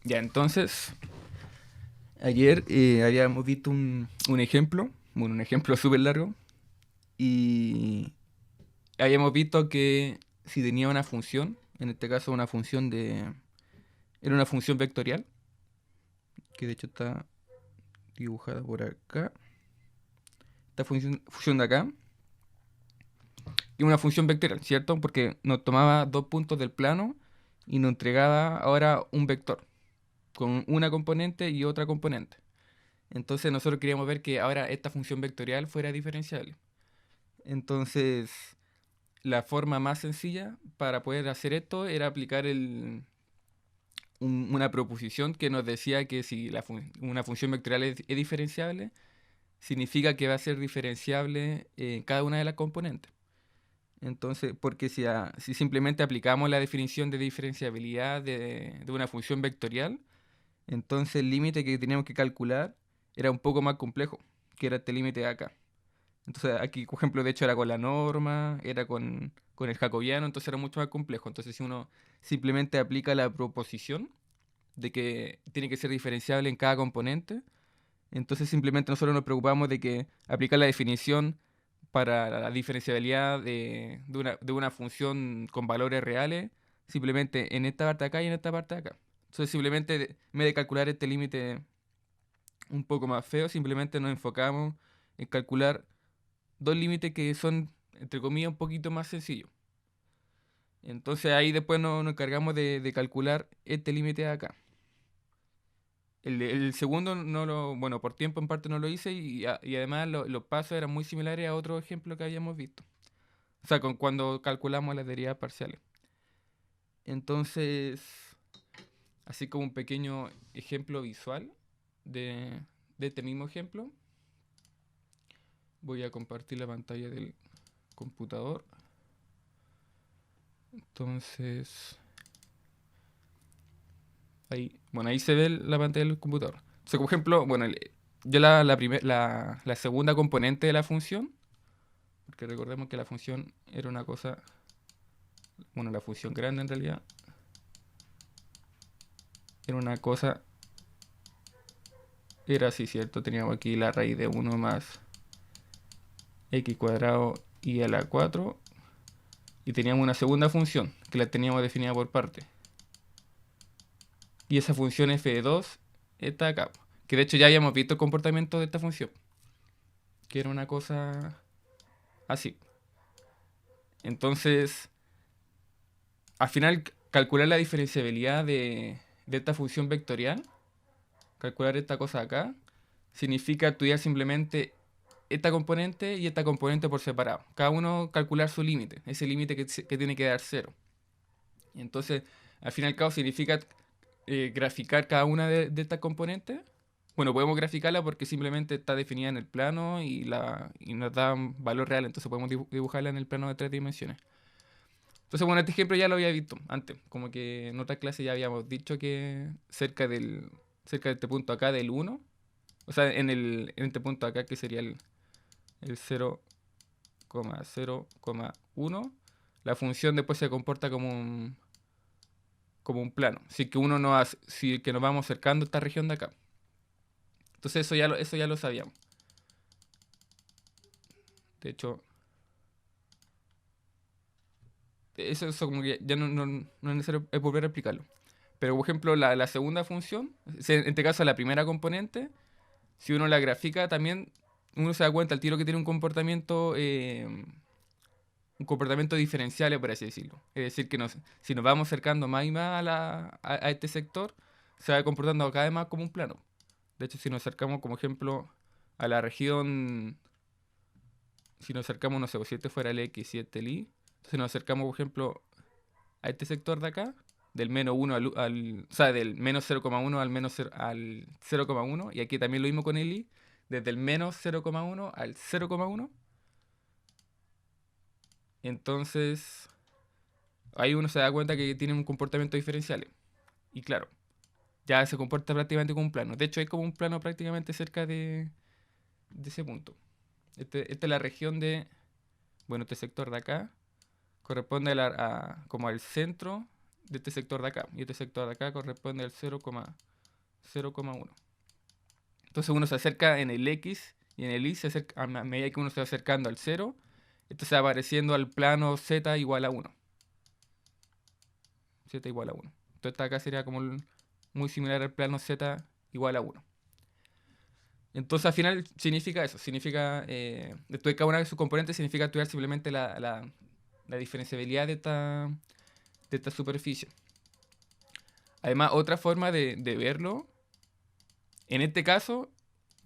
Ya, entonces, ayer habíamos visto un ejemplo, bueno, un ejemplo súper largo, y habíamos visto que si tenía una función, en este caso una función de... Era una función vectorial, que de hecho está dibujada por acá. Esta función de acá, y una función vectorial, ¿cierto? Porque nos tomaba dos puntos del plano y nos entregaba ahora un vector, con una componente y otra componente. Entonces nosotros queríamos ver que ahora esta función vectorial fuera diferenciable. Entonces, la forma más sencilla para poder hacer esto era aplicar una proposición que nos decía que si una función vectorial es diferenciable, significa que va a ser diferenciable en cada una de las componentes. Entonces, porque si simplemente aplicamos la definición de diferenciabilidad de una función vectorial, entonces el límite que teníamos que calcular era un poco más complejo, que era este límite de acá. Entonces aquí, por ejemplo, de hecho era con la norma, era con el jacobiano, entonces era mucho más complejo. Entonces si uno simplemente aplica la proposición de que tiene que ser diferenciable en cada componente, entonces simplemente nosotros nos preocupamos de que aplicar la definición para la diferenciabilidad de una función con valores reales, simplemente en esta parte de acá y en esta parte de acá. Entonces simplemente, en vez de calcular este límite un poco más feo, simplemente nos enfocamos en calcular dos límites que son, entre comillas, un poquito más sencillos. Entonces ahí después nos encargamos de calcular este límite de acá. El segundo bueno, por tiempo en parte no lo hice y además los pasos eran muy similares a otro ejemplo que habíamos visto. O sea, cuando calculamos las derivas parciales. Entonces, así como un pequeño ejemplo visual de este mismo ejemplo, voy a compartir la pantalla del computador. Entonces, ahí, bueno, ahí se ve la pantalla del computador. O sea, por ejemplo, bueno, yo la segunda componente de la función, porque recordemos que la función era una cosa, bueno, la función grande en realidad, era una cosa, era así, ¿cierto? Teníamos aquí la raíz de 1 más x cuadrado y a la 4, y teníamos una segunda función que la teníamos definida por parte. Y esa función f de 2 está acá, que de hecho ya habíamos visto el comportamiento de esta función, que era una cosa así. Entonces, al final, calcular la diferenciabilidad de esta función vectorial, calcular esta cosa acá, significa estudiar simplemente esta componente y esta componente por separado. Cada uno calcular su límite, ese límite que tiene que dar cero. Y entonces, al fin y al cabo, significa graficar cada una de estas componentes. Bueno, podemos graficarla porque simplemente está definida en el plano y nos da un valor real, entonces podemos dibujarla en el plano de tres dimensiones. Entonces, bueno, este ejemplo ya lo había visto antes, como que en otra clase ya habíamos dicho que cerca de este punto acá del 1, o sea, en este punto acá que sería el 0,0,1, la función después se comporta como un plano, si que nos vamos acercando a esta región de acá. Entonces eso ya lo sabíamos. De hecho, eso como que ya no es necesario volver a explicarlo. Pero por ejemplo, la segunda función, en este caso la primera componente, si uno la grafica también, uno se da cuenta al tiro que tiene un comportamiento diferencial, por así decirlo. Es decir, que si nos vamos acercando más y más a este sector, se va comportando cada vez más como un plano. De hecho, si nos acercamos, como ejemplo, a la región, si nos acercamos, no sé, si este fuera el X y este el Y, entonces nos acercamos, por ejemplo, a este sector de acá, del menos 1 o sea, del menos 0,1 al 0,1, y aquí también lo mismo con el I, desde el menos 0,1 al 0,1, entonces ahí uno se da cuenta que tiene un comportamiento diferencial. Y claro, ya se comporta prácticamente como un plano. De hecho, es como un plano prácticamente cerca de ese punto. Esta es la región bueno, este sector de acá corresponde como al centro de este sector de acá. Y este sector de acá corresponde al 0,1. Entonces uno se acerca en el X y en el Y, a medida que uno se va acercando al 0, esto se va apareciendo al plano Z igual a 1. Z igual a 1. Entonces acá sería como muy similar al plano Z igual a 1. Entonces al final significa eso, significa estudiar cada una de sus componentes, significa estudiar simplemente la diferenciabilidad de esta superficie. Además, otra forma de verlo, en este caso,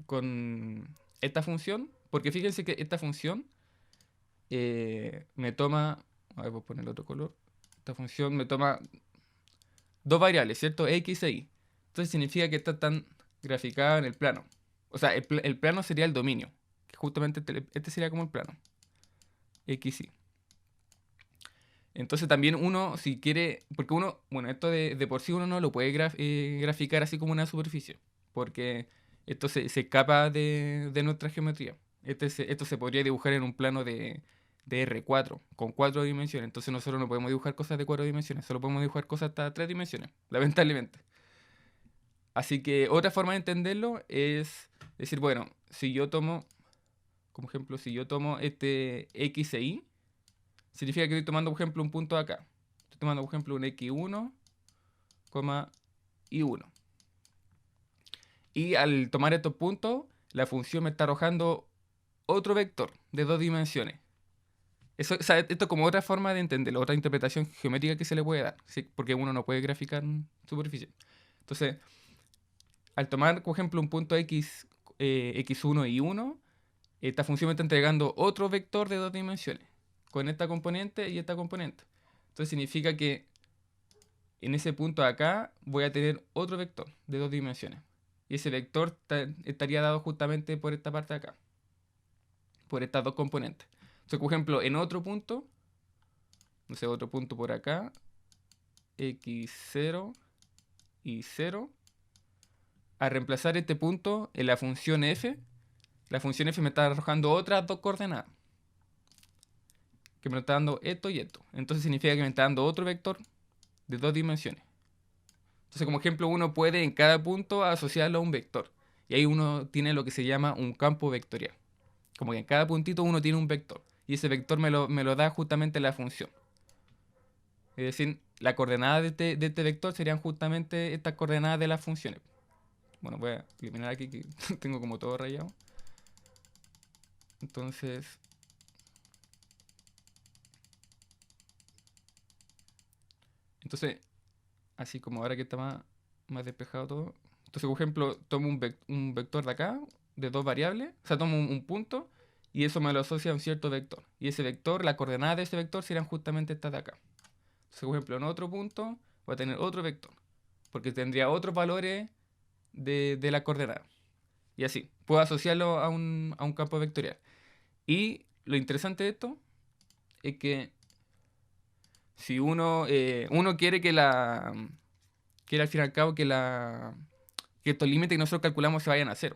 con esta función, porque fíjense que esta función me toma, a ver, voy a poner otro color, esta función me toma dos variables, ¿cierto? X e Y. Entonces significa que está tan graficada en el plano. O sea, el plano sería el dominio, que justamente este sería como el plano, X, Y. Entonces también uno, si quiere, porque uno, bueno, esto de por sí uno no lo puede graficar así como una superficie, porque esto se escapa de nuestra geometría. Esto se podría dibujar en un plano de R4, con 4 dimensiones. Entonces nosotros no podemos dibujar cosas de 4 dimensiones, solo podemos dibujar cosas hasta 3 dimensiones, lamentablemente. Así que otra forma de entenderlo es decir, bueno, si yo tomo, como ejemplo, si yo tomo este X e Y, significa que estoy tomando, por ejemplo, un punto acá. Estoy tomando, por ejemplo, un X1, Y1. Y al tomar estos puntos, la función me está arrojando otro vector de 2 dimensiones. Eso, o sea, esto es como otra forma de entenderlo, otra interpretación geométrica que se le puede dar, ¿sí? Porque uno no puede graficar superficie. Entonces, al tomar, por ejemplo, un punto X, X1 y Y1, esta función me está entregando otro vector de 2 dimensiones, con esta componente y esta componente. Entonces significa que en ese punto de acá voy a tener otro vector de 2 dimensiones. Y ese vector estaría dado justamente por esta parte de acá, por estas dos componentes. Entonces, por ejemplo, en otro punto, no sé, otro punto por acá, x0 y 0, al reemplazar este punto en la función f me está arrojando otras dos coordenadas, que me está dando esto y esto. Entonces significa que me está dando otro vector de 2 dimensiones. Entonces, como ejemplo, uno puede en cada punto asociarlo a un vector. Y ahí uno tiene lo que se llama un campo vectorial. Como que en cada puntito uno tiene un vector. Y ese vector me lo da justamente la función. Es decir, la coordenada de este vector serían justamente estas coordenadas de las funciones. Bueno, voy a eliminar aquí que tengo como todo rayado. Entonces, así como ahora que está más despejado todo. Entonces, por ejemplo, tomo un vector de acá, de dos variables, o sea, tomo un punto y eso me lo asocia a un cierto vector. Y ese vector, la coordenada de ese vector serían justamente estas de acá. Entonces, por ejemplo, en otro punto voy a tener otro vector, porque tendría otros valores de la coordenada. Y así, puedo asociarlo a un campo vectorial. Y lo interesante de esto es que si uno quiere quiere al fin y al cabo que estos límites que nosotros calculamos se vayan a cero.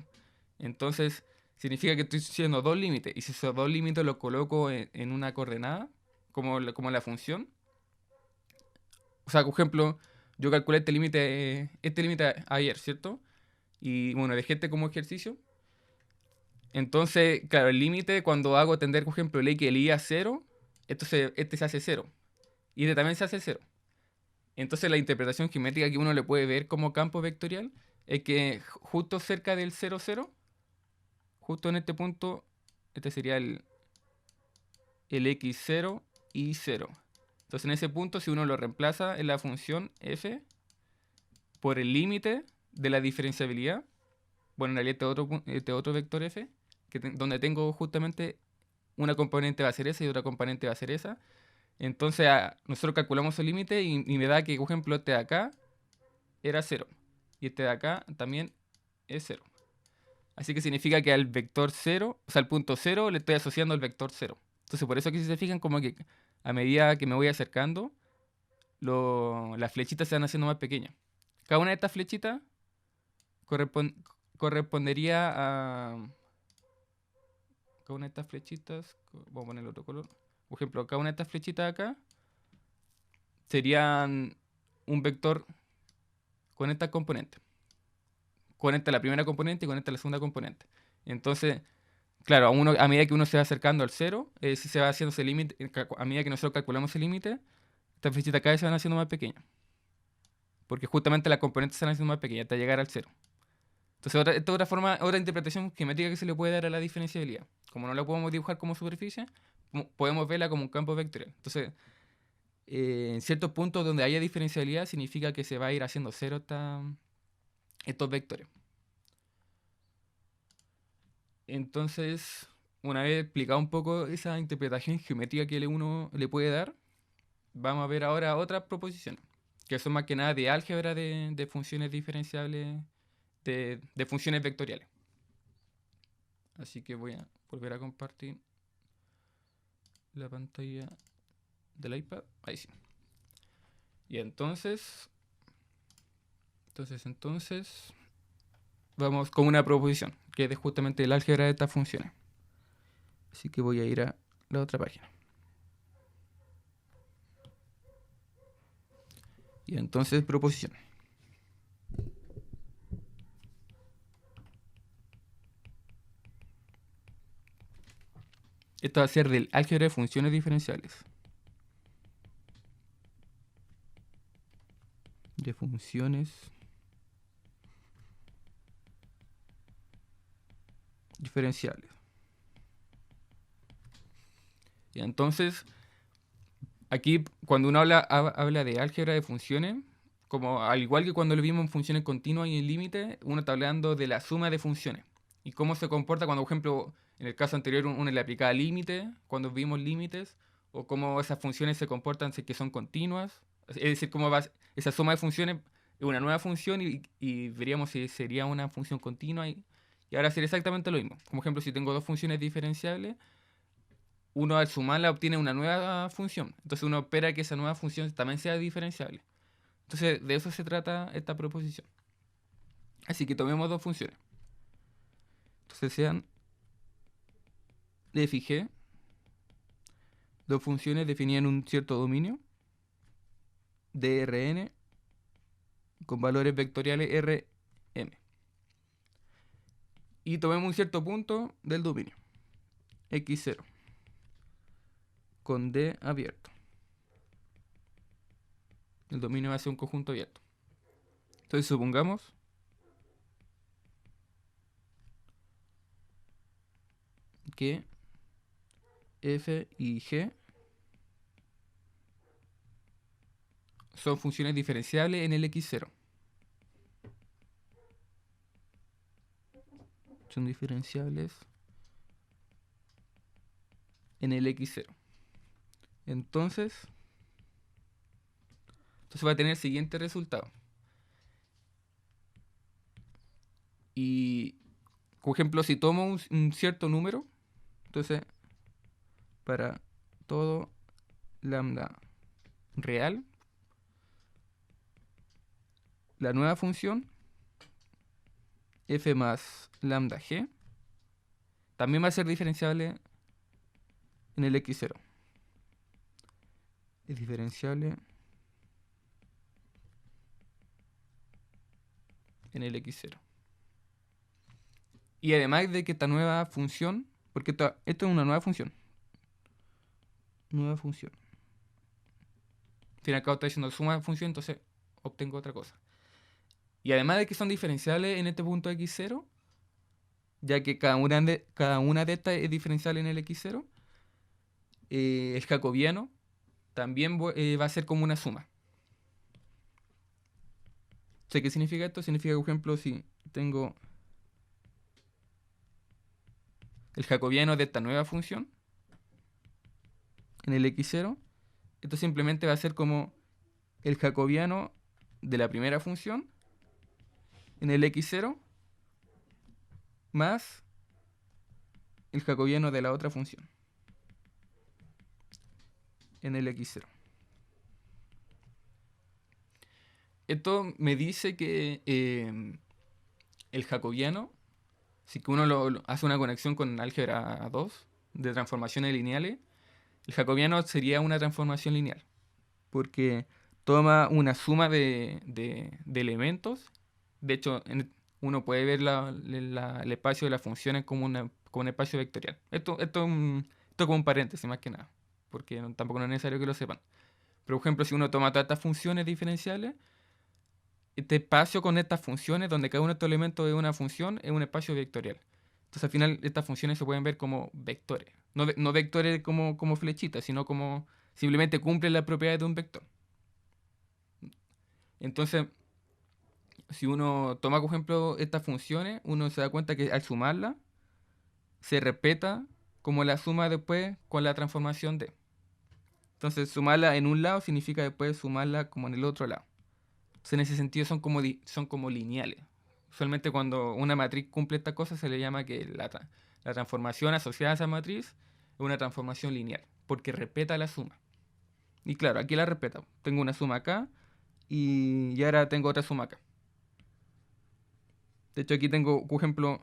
Entonces, significa que estoy haciendo dos límites. Y si esos dos límites los coloco en una coordenada, como la función. O sea, por ejemplo, yo calculé este límite ayer, ¿cierto? Y bueno, dejé este como ejercicio. Entonces, claro, el límite cuando hago tender, por ejemplo, el x y el y a cero, este se hace cero. Y este también se hace cero. Entonces la interpretación geométrica que uno le puede ver como campo vectorial es que justo cerca del 0, 0, justo en este punto, este sería el x0 y 0. Entonces en ese punto, si uno lo reemplaza en la función f por el límite de la diferenciabilidad, bueno, en realidad este otro vector f, donde tengo justamente una componente va a ser esa y otra componente va a ser esa. Entonces nosotros calculamos el límite y me da que, por ejemplo, este de acá era 0. Y este de acá también es 0. Así que significa que al vector 0, o sea, al punto 0, le estoy asociando el vector 0. Entonces, por eso que si se fijan, como que a medida que me voy acercando, las flechitas se van haciendo más pequeñas. Cada una de estas flechitas correspon- correspondería a... Cada una de estas flechitas, vamos a poner otro color. Por ejemplo, cada una de estas flechitas acá serían un vector con esta componente. Conecta la primera componente y conecta la segunda componente. Entonces, claro, a medida que uno se va acercando al cero, si se va haciendo ese límite, a medida que nosotros calculamos el límite, estas flechitas cada vez se van haciendo más pequeñas. Porque justamente las componentes se van haciendo más pequeñas hasta llegar al cero. Entonces, esta es otra forma, otra interpretación geométrica que se le puede dar a la diferenciabilidad. Como no la podemos dibujar como superficie, podemos verla como un campo vectorial. Entonces, en ciertos puntos donde haya diferenciabilidad, significa que se va a ir haciendo cero estos vectores. Entonces, una vez explicado un poco esa interpretación geométrica que uno le puede dar, vamos a ver ahora otras proposiciones, que son más que nada de álgebra de funciones diferenciables, de funciones vectoriales. Así que voy a volver a compartir la pantalla del iPad. Ahí sí. Y entonces vamos con una proposición, que es justamente el álgebra de estas funciones. Así que voy a ir a la otra página. Y entonces, proposición. Esto va a ser del álgebra de funciones diferenciales. De funciones diferenciales. Y entonces, aquí cuando uno habla de álgebra de funciones, como al igual que cuando lo vimos en funciones continuas y en límite, uno está hablando de la suma de funciones. Y cómo se comporta cuando, por ejemplo, en el caso anterior uno le aplicaba límite, cuando vimos límites, o cómo esas funciones se comportan si que son continuas. Es decir, cómo va esa suma de funciones es una nueva función y veríamos si sería una función continua. Y ahora sería exactamente lo mismo. Como ejemplo, si tengo dos funciones diferenciables, uno al sumarla obtiene una nueva función. Entonces uno espera que esa nueva función también sea diferenciable. Entonces de eso se trata esta proposición. Así que tomemos dos funciones. Entonces sean f y g, dos funciones definidas en un cierto dominio de Rn con valores vectoriales Rm. Y tomemos un cierto punto del dominio, x0, con D abierto. El dominio va a ser un conjunto abierto. Entonces supongamos que f y g son funciones diferenciables en el x0. Son diferenciables en el x0. Entonces va a tener el siguiente resultado. Y, por ejemplo, si tomo un cierto número, entonces, para todo lambda real, la nueva función f más lambda g también va a ser diferenciable en el x0. Es diferenciable en el x0. Y además de que esta nueva función, porque esto es una nueva función. Nueva función. Al fin y al cabo está diciendo suma de función, entonces obtengo otra cosa. Y además de que son diferenciables en este punto x0, ya que cada una de estas es diferenciable en el x0, el jacobiano también va a ser como una suma. ¿Qué significa esto? Significa, por ejemplo, si tengo el jacobiano de esta nueva función en el x0, esto simplemente va a ser como el jacobiano de la primera función en el x0 más el jacobiano de la otra función en el x0. Esto me dice que el jacobiano, si que uno hace una conexión con álgebra 2 de transformaciones lineales, el jacobiano sería una transformación lineal. Porque toma una suma de elementos. De hecho, uno puede ver el espacio de las funciones como un espacio vectorial. Esto como un paréntesis más que nada, porque tampoco no es necesario que lo sepan. Por ejemplo, si uno toma todas estas funciones diferenciales, este espacio con estas funciones, donde cada uno de estos elementos es una función, es un espacio vectorial. Entonces al final estas funciones se pueden ver como vectores. No vectores como flechitas, sino como simplemente cumplen las propiedades de un vector. Entonces, si uno toma, por ejemplo, estas funciones, uno se da cuenta que al sumarlas, se respeta como la suma después con la transformación de. Entonces, sumarla en un lado significa después sumarla como en el otro lado. Entonces, en ese sentido son como lineales. Usualmente cuando una matriz cumple esta cosa se le llama que la transformación asociada a esa matriz es una transformación lineal, porque respeta la suma. Y claro, aquí la respeta. Tengo una suma acá y ahora tengo otra suma acá. De hecho, aquí tengo, por ejemplo,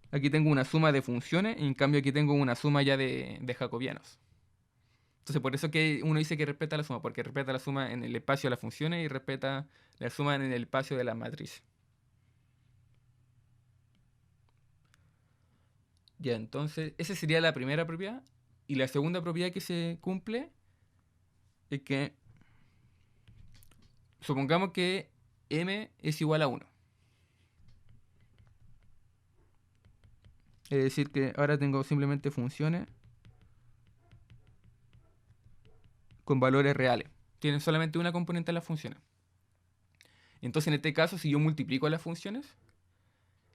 aquí tengo una suma de funciones y en cambio aquí tengo una suma ya de jacobianos. Entonces, por eso que uno dice que respeta la suma, porque respeta la suma en el espacio de las funciones y respeta la suma en el espacio de la matriz. Ya, entonces, esa sería la primera propiedad. Y la segunda propiedad que se cumple es que supongamos que m es igual a 1. Es decir, que ahora tengo simplemente funciones con valores reales. Tienen solamente una componente en las funciones. Entonces, en este caso, si yo multiplico las funciones,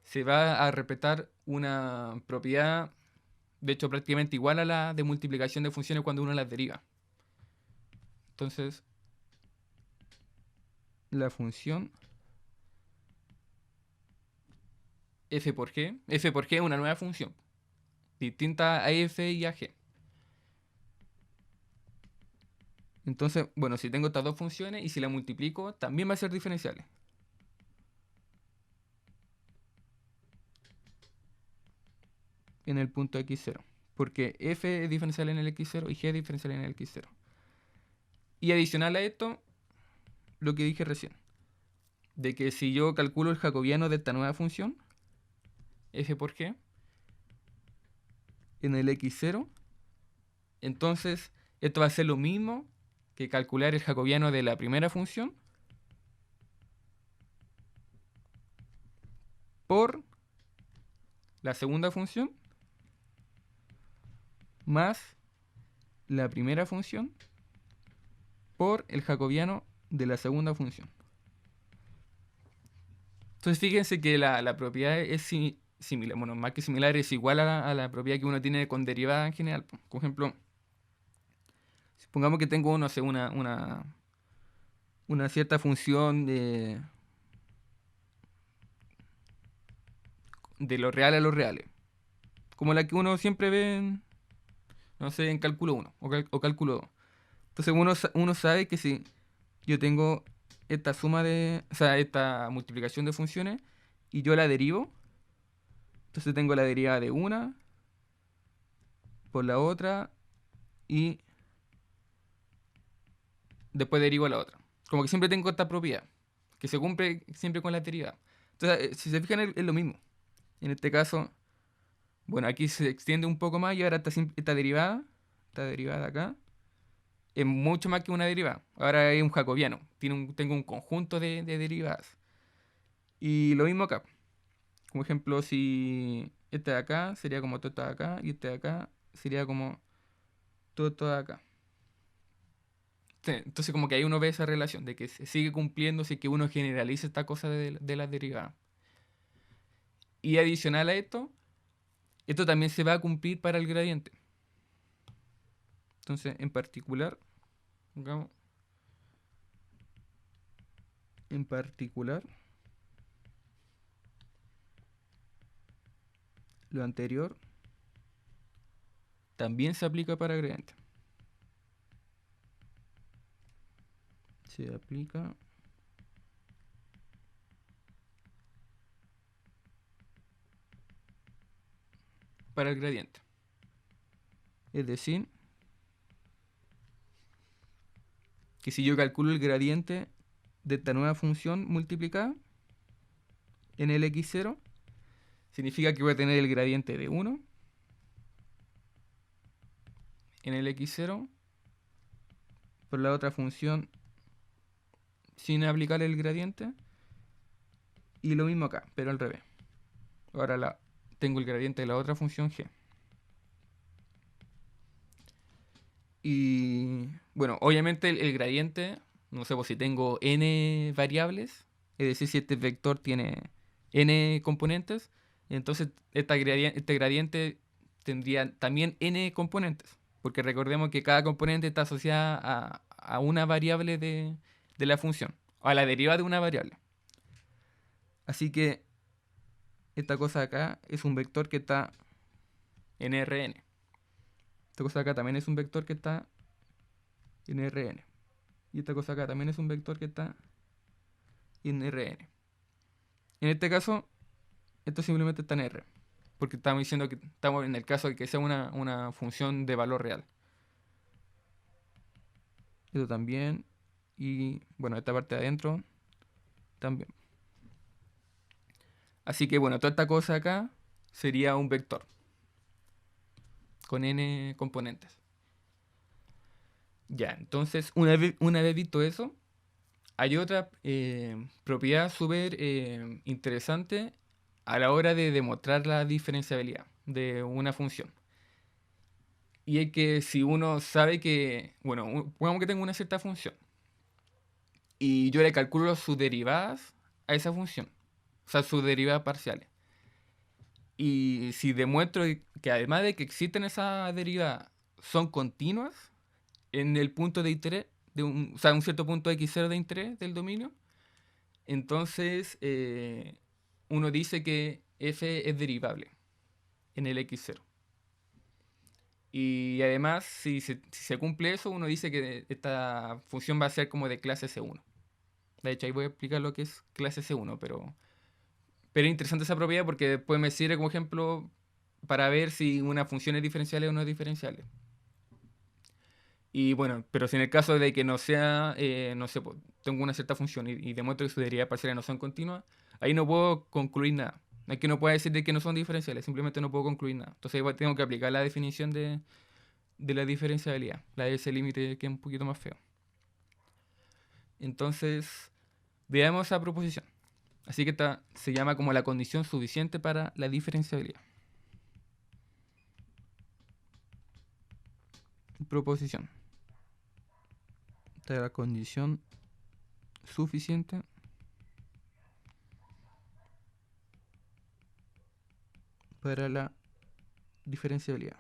se va a respetar una propiedad, de hecho, prácticamente igual a la de multiplicación de funciones cuando uno las deriva. Entonces, la función f por g es una nueva función, distinta a f y a g. Entonces, bueno, si tengo estas dos funciones y si la multiplico, también va a ser diferenciable. En el punto x0. Porque f es diferencial en el x0 y g es diferencial en el x0. Y adicional a esto, lo que dije recién. De que si yo calculo el jacobiano de esta nueva función, f por g, en el x0, entonces esto va a ser lo mismo que calcular el jacobiano de la primera función por la segunda función más la primera función por el jacobiano de la segunda función. Entonces fíjense que la propiedad es similar, bueno, más que similar, es igual a la propiedad que uno tiene con derivada en general. Por ejemplo, supongamos que tengo, no sé, una cierta función de lo real a lo reales, como la que uno siempre ve no sé, en cálculo 1 o cálculo 2. Entonces uno sabe que si yo tengo esta suma o sea, esta multiplicación de funciones y yo la derivo, entonces tengo la derivada de una por la otra y después derivo a la otra. Como que siempre tengo esta propiedad, que se cumple siempre con la derivada. Entonces, si se fijan, es lo mismo. En este caso, bueno, aquí se extiende un poco más y ahora esta derivada de acá, es mucho más que una derivada. Ahora es un jacobiano. Tengo un conjunto de derivadas. Y lo mismo acá. Como ejemplo, si este de acá sería como todo esto de acá y este de acá sería como todo esto de acá. Sí, entonces como que ahí uno ve esa relación de que se sigue cumpliendo si es que uno generaliza esta cosa de las derivadas. Y adicional a esto también se va a cumplir para el gradiente. Entonces, en particular, pongamos, en particular, lo anterior también se aplica para gradiente. Se aplica para el gradiente. Es decir, que si yo calculo el gradiente de esta nueva función multiplicada en el x0, significa que voy a tener el gradiente de 1 en el x0 por la otra función sin aplicar el gradiente. Y lo mismo acá, pero al revés. Ahora tengo el gradiente de la otra función g. Y bueno, obviamente el gradiente, no sé, pues si tengo n variables, es decir, si este vector tiene n componentes, entonces este gradiente tendría también n componentes. Porque recordemos que cada componente está asociada a una variable de la función, o a la deriva de una variable. Así que esta cosa de acá es un vector que está en Rn. Esta cosa de acá también es un vector que está en Rn. Y esta cosa acá también es un vector que está en Rn. En este caso, esto simplemente está en R. Porque estamos diciendo que estamos en el caso de que sea una función de valor real. Esto también. Y bueno, esta parte de adentro también. Así que bueno, toda esta cosa acá sería un vector con n componentes. Ya, entonces una vez visto eso, hay otra propiedad súper interesante a la hora de demostrar la diferenciabilidad de una función. Y es que si uno sabe que, bueno, pongamos que tengo una cierta función y yo le calculo sus derivadas a esa función, o sea, sus derivadas parciales. Y si demuestro que además de que existen esas derivadas, son continuas en el punto de interés, o sea, un cierto punto x0 de interés del dominio, entonces uno dice que f es derivable en el x0. Y además, si se cumple eso, uno dice que esta función va a ser como de clase C1. De hecho, ahí voy a explicar lo que es clase C1, pero es interesante esa propiedad porque después me sirve como ejemplo para ver si una función es diferenciable o no es diferenciable. Y bueno, pero si en el caso de que no sea, no sé, pues, tengo una cierta función y demuestro que sus derivadas parciales no son continuas, ahí no puedo concluir nada. Es que no puedo decir de que no son diferenciales, simplemente no puedo concluir nada. Entonces igual tengo que aplicar la definición de la diferenciabilidad, la de ese límite que es un poquito más feo. Entonces, veamos esa proposición. Así que esta se llama como la condición suficiente para la diferenciabilidad. Proposición. Esta es la condición suficiente para la diferenciabilidad.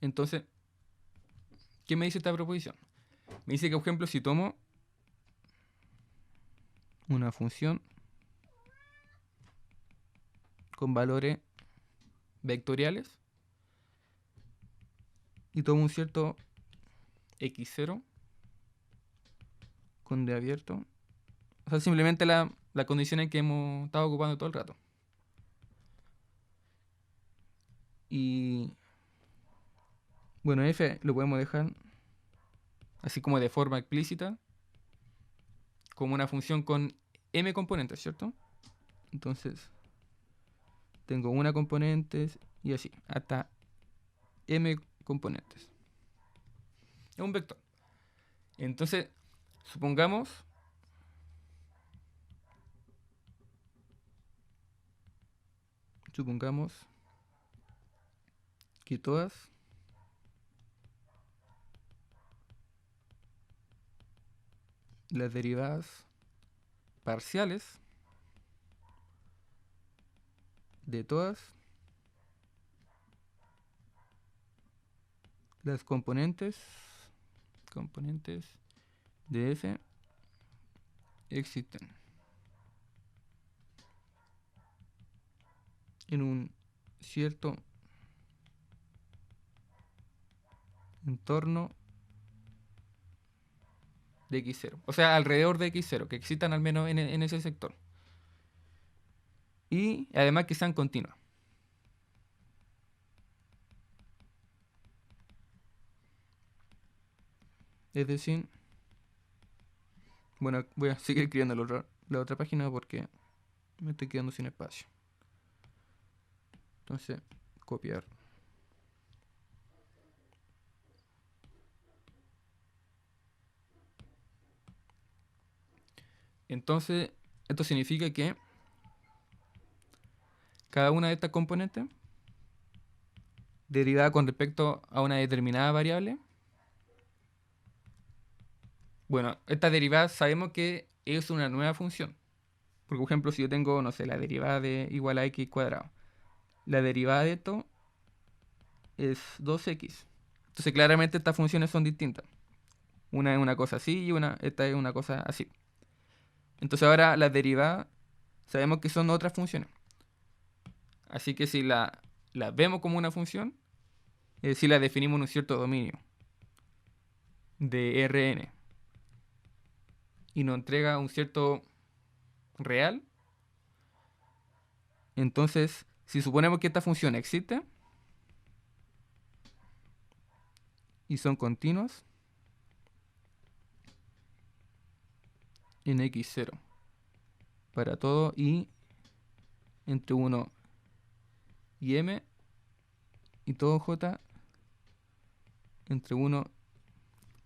Entonces, ¿qué me dice esta proposición? Me dice que, por ejemplo, si tomo una función con valores vectoriales y tomo un cierto x0 con D abierto, o sea, simplemente la condición en que hemos estado ocupando todo el rato. Y bueno, f lo podemos dejar así como de forma explícita, como una función con m componentes, ¿cierto? Entonces, tengo una componente y así, hasta m componentes. Es un vector. Entonces, supongamos que todas las derivadas parciales de todas las componentes de f existen en un cierto entorno de x0, o sea, alrededor de x0, que existan al menos en ese sector. Y además que sean continuas. Es decir, bueno, voy a seguir escribiendo la otra página porque me estoy quedando sin espacio. Entonces, copiar. Entonces, esto significa que cada una de estas componentes, derivada con respecto a una determinada variable, bueno, esta derivada sabemos que es una nueva función. Por ejemplo, si yo tengo, no sé, la derivada de igual a x cuadrado. La derivada de esto es 2x. Entonces, claramente estas funciones son distintas. Una es una cosa así y esta es una cosa así. Entonces ahora las derivadas sabemos que son otras funciones. Así que si la vemos como una función, es decir, la definimos en un cierto dominio de Rn y nos entrega un cierto real, entonces si suponemos que esta función existe y son continuos en x0 para todo y entre 1 y m y todo j entre 1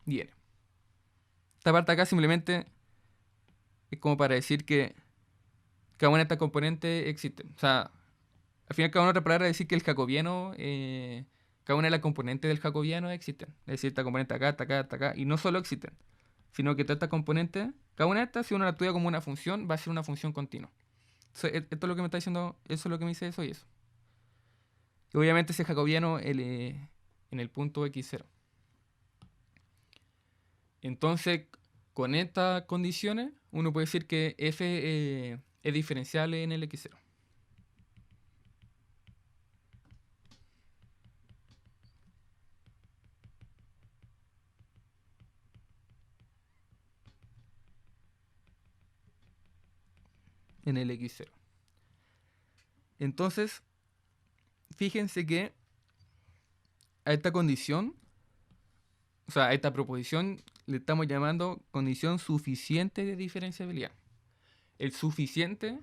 y n. Esta parte acá simplemente es como para decir que cada una de estas componentes existe. O sea, al final cada una de otra palabra decir que el jacobiano, cada una de las componentes del jacobiano existen. Es decir, esta componente acá, esta acá, esta acá, y no solo existen, sino que todas estas componentes, cada una de estas, si uno la estudia como una función, va a ser una función continua. Esto es lo que me está diciendo, eso es lo que me dice eso y eso. Y obviamente ese jacobiano en el punto x0. Entonces, con estas condiciones, uno puede decir que f es diferenciable en el x0. En el x0. Entonces, fíjense que a esta condición, o sea, a esta proposición le estamos llamando condición suficiente de diferenciabilidad. El suficiente,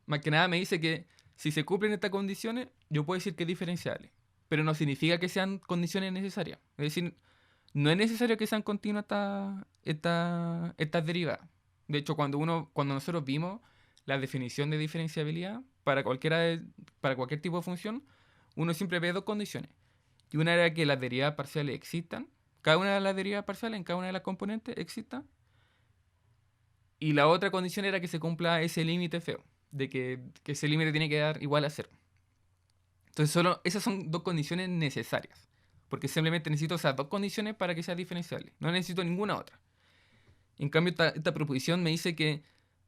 más que nada me dice que si se cumplen estas condiciones, yo puedo decir que es diferenciable. Pero no significa que sean condiciones necesarias. Es decir, no es necesario que sean continuas estas derivadas. De hecho, cuando nosotros vimos la definición de diferenciabilidad para para cualquier tipo de función, uno siempre ve dos condiciones. Y una era que las derivadas parciales existan, cada una de las derivadas parciales en cada una de las componentes exista. Y la otra condición era que se cumpla ese límite feo, de que ese límite tiene que dar igual a cero. Entonces, solo esas son dos condiciones necesarias. Porque simplemente necesito esas dos condiciones para que sea diferenciable. No necesito ninguna otra. En cambio, esta proposición me dice que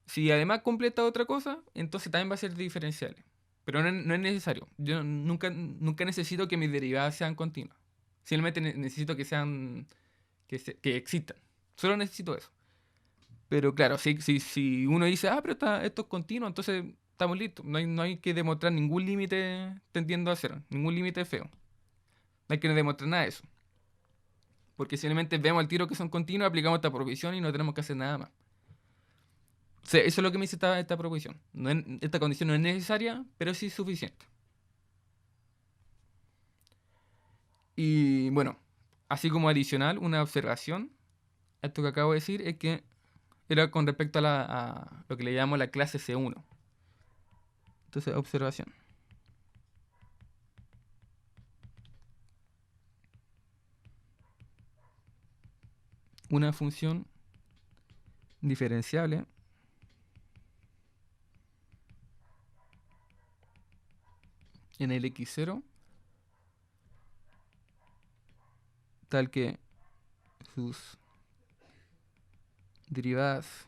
si además cumple esta otra cosa, entonces también va a ser diferenciable. Pero no es necesario. Yo nunca necesito que mis derivadas sean continuas. Simplemente necesito que sean. Que existan. Solo necesito eso. Pero claro, si uno dice, pero esto es continuo, entonces estamos listos. No hay que demostrar ningún límite tendiendo a cero. Ningún límite feo. No hay que demostrar nada de eso. Porque simplemente vemos el tiro que son continuos, aplicamos esta proposición y no tenemos que hacer nada más. O sea, eso es lo que me dice esta proposición. Esta condición no es necesaria, pero sí suficiente. Y bueno, así como adicional, una observación a esto que acabo de decir es que era con respecto a lo que le llamamos la clase C1. Entonces, observación. Una función diferenciable en el x0 tal que sus derivadas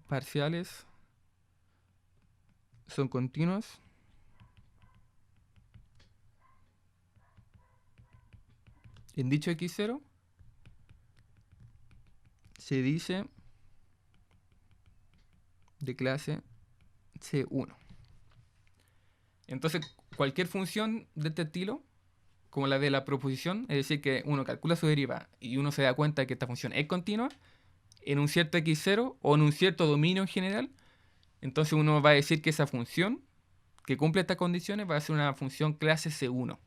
parciales son continuas en dicho x0 se dice de clase C1. Entonces, cualquier función de este estilo, como la de la proposición, es decir, que uno calcula su derivada y uno se da cuenta que esta función es continua en un cierto x0 o en un cierto dominio en general, entonces uno va a decir que esa función que cumple estas condiciones va a ser una función clase C1.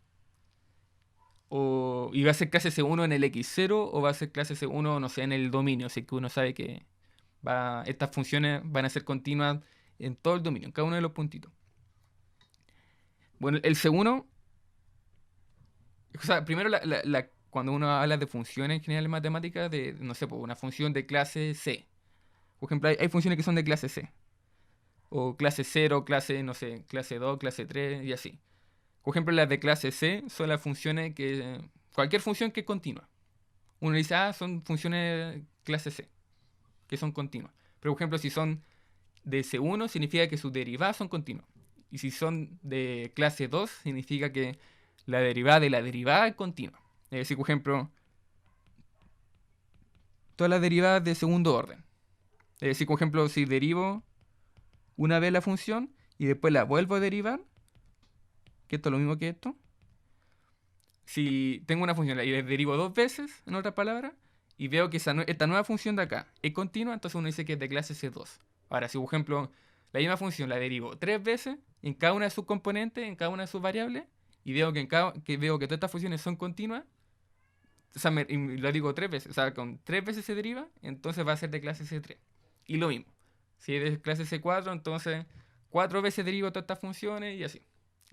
Y va a ser clase C1 en el x0 o va a ser clase C1, no sé, en el dominio, así que uno sabe que estas funciones van a ser continuas en todo el dominio, en cada uno de los puntitos. Bueno, el C1, o sea, primero cuando uno habla de funciones en general en matemáticas, de, no sé, pues, una función de clase C. Por ejemplo, hay funciones que son de clase C. O clase 0, clase, no sé, clase 2, clase 3 y así. Por ejemplo, las de clase C son las funciones que... Cualquier función que es continua. Uno dice, son funciones clase C, que son continuas. Pero, por ejemplo, si son de C1, significa que sus derivadas son continuas. Y si son de clase 2, significa que la derivada de la derivada es continua. Es decir, por ejemplo, todas las derivadas de segundo orden. Es decir, por ejemplo, si derivo una vez la función y después la vuelvo a derivar, que esto es lo mismo que esto. Si tengo una función y la derivo dos veces, en otras palabras, y veo que esta nueva función de acá es continua, entonces uno dice que es de clase C2. Ahora, si por ejemplo la misma función la derivo tres veces en cada una de sus componentes, en cada una de sus variables, y veo veo que todas estas funciones son continuas, o sea, y lo digo tres veces, o sea, con tres veces se deriva, entonces va a ser de clase C3. Y lo mismo, si es de clase C4, entonces cuatro veces derivo todas estas funciones y así.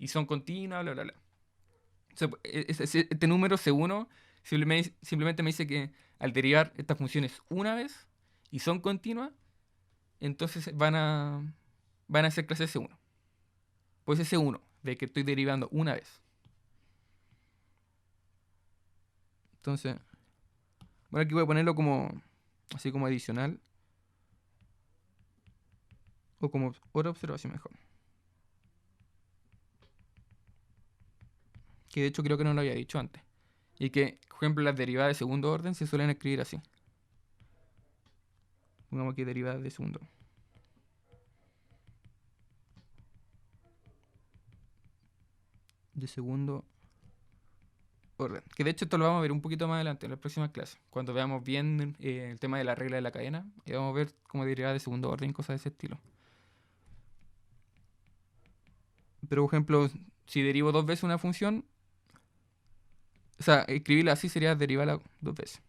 Y son continuas, bla, bla, bla. O sea, este número C1 simplemente me dice que al derivar estas funciones una vez y son continuas, entonces van a ser clase C1. Pues ese C1, de que estoy derivando una vez. Entonces, bueno, aquí voy a ponerlo como así como adicional. O como otra observación mejor. Que de hecho creo que no lo había dicho antes. Y que, por ejemplo, las derivadas de segundo orden se suelen escribir así. Pongamos aquí derivadas de segundo. De segundo orden. Que de hecho esto lo vamos a ver un poquito más adelante en las próximas clases. Cuando veamos bien el tema de la regla de la cadena. Y vamos a ver como derivadas de segundo orden, cosas de ese estilo. Pero, por ejemplo, si derivo dos veces una función, o sea, escribirla así sería derivarla dos veces.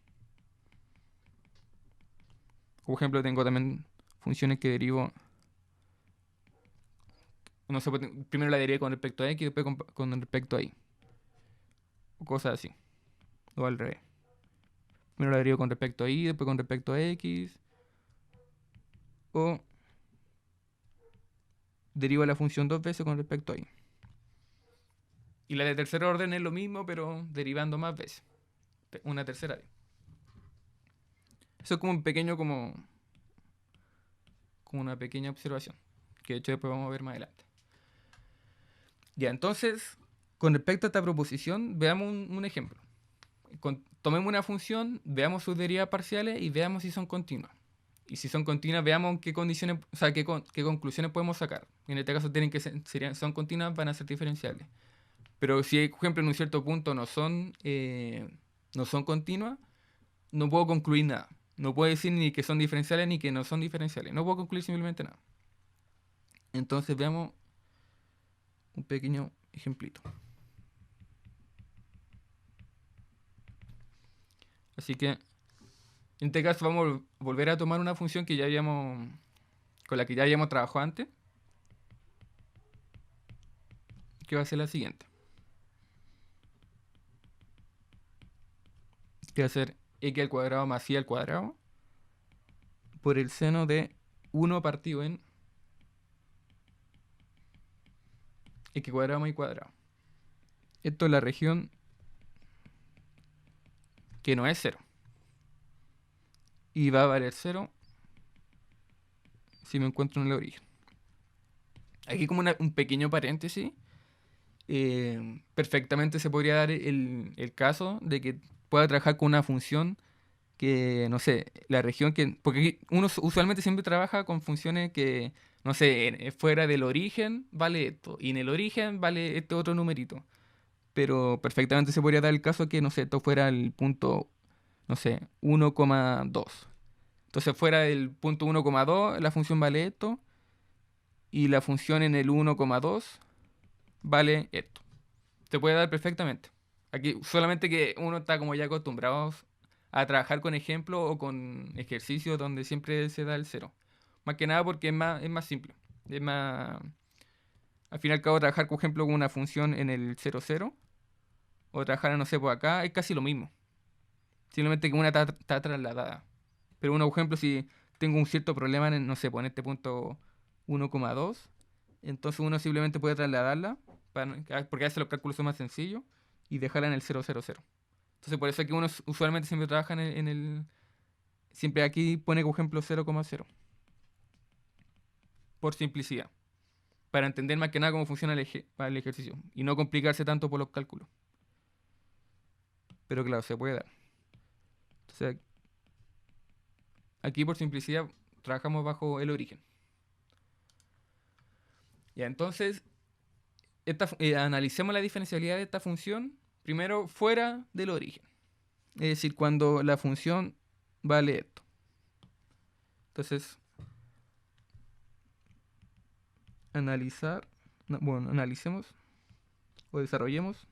Por ejemplo, tengo también funciones que derivo, no sé, primero la derivo con respecto a x y después con respecto a y. O cosas así. O al revés. Primero la derivo con respecto a y, después con respecto a x. O derivo la función dos veces con respecto a y. Y la de tercer orden es lo mismo, pero derivando más veces. Una tercera vez. Eso es como un pequeño, como una pequeña observación. Que de hecho después vamos a ver más adelante. Ya, entonces, con respecto a esta proposición, veamos un ejemplo. Tomemos una función, veamos sus derivadas parciales y veamos si son continuas. Y si son continuas, veamos qué condiciones, o sea, qué conclusiones podemos sacar. En este caso tienen que son continuas, van a ser diferenciables. Pero si, por ejemplo, en un cierto punto no son continuas, no puedo concluir nada. No puedo decir ni que son diferenciales ni que no son diferenciales. No puedo concluir simplemente nada. Entonces veamos un pequeño ejemplito. Así que en este caso vamos a volver a tomar una función que con la que ya habíamos trabajado antes, que va a ser la siguiente. Que va a ser x al cuadrado más y al cuadrado por el seno de 1 partido en x cuadrado más y cuadrado. Esto es la región que no es 0. Y va a valer 0 si me encuentro en el origen. Aquí como un pequeño paréntesis. Perfectamente se podría dar el caso de que pueda trabajar con una función que, no sé, la región que... Porque uno usualmente siempre trabaja con funciones que, no sé, fuera del origen vale esto, y en el origen vale este otro numerito. pero perfectamente se podría dar el caso que, no sé, esto fuera el punto, no sé, 1,2. Entonces fuera del punto 1,2 la función vale esto y la función en el 1,2 vale esto. Se puede dar perfectamente. Aquí solamente que uno está como ya acostumbrado a trabajar con ejemplos o con ejercicios donde siempre se da el cero. Más que nada porque es más simple. Es más, al fin y al cabo, trabajar, por ejemplo, con una función en el 0,0 o trabajar, no sé, por acá, es casi lo mismo. Simplemente que una está trasladada. Pero uno, por ejemplo, si tengo un cierto problema en, no sé, pues en este punto 1,2, entonces uno simplemente puede trasladarla, porque a veces los cálculos son más sencillos, y dejarla en el 0,0,0. Entonces por eso es que uno usualmente siempre trabaja siempre aquí pone como ejemplo 0,0, por simplicidad, para entender más que nada cómo funciona el ejercicio, y no complicarse tanto por los cálculos. Pero claro, se puede dar. Entonces aquí por simplicidad trabajamos bajo el origen. Ya, entonces analicemos la diferencialidad de esta función primero fuera del origen. Es decir, cuando la función vale esto. Entonces, analicemos o desarrollemos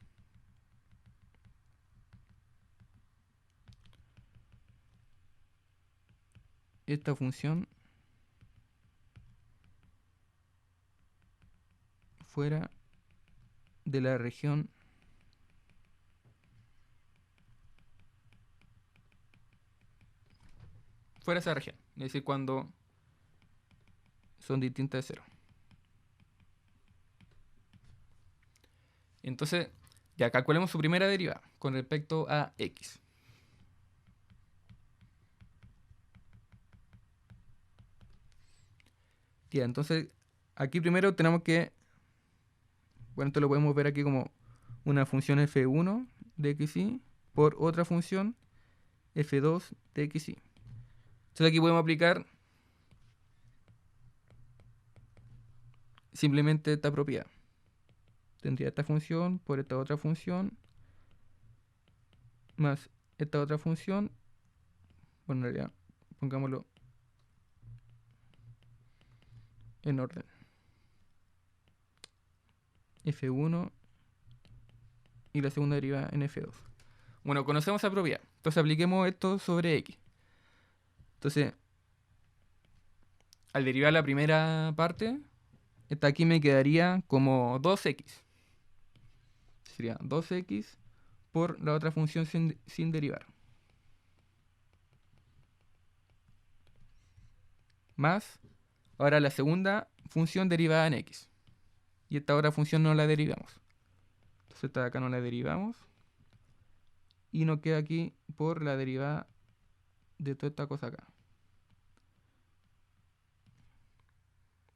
esta función fuera de la región fuera de esa región. Es decir, cuando son distintas de cero. Entonces, ya calculemos su primera derivada con respecto a x. Ya, entonces, aquí primero tenemos que, bueno, esto lo podemos ver aquí como una función f1 de xy por otra función f2 de xy. Entonces aquí podemos aplicar simplemente esta propiedad. Tendría esta función por esta otra función más esta otra función. Bueno, en realidad, pongámoslo en orden. F1 y la segunda derivada en F2. Bueno, conocemos esa propiedad. Entonces apliquemos esto sobre X. Entonces, al derivar la primera parte, esta aquí me quedaría como 2x. Sería 2x por la otra función sin derivar. Más, ahora la segunda función derivada en x. Y esta otra función no la derivamos. Entonces esta de acá no la derivamos. Y nos queda aquí por la derivada de toda esta cosa acá.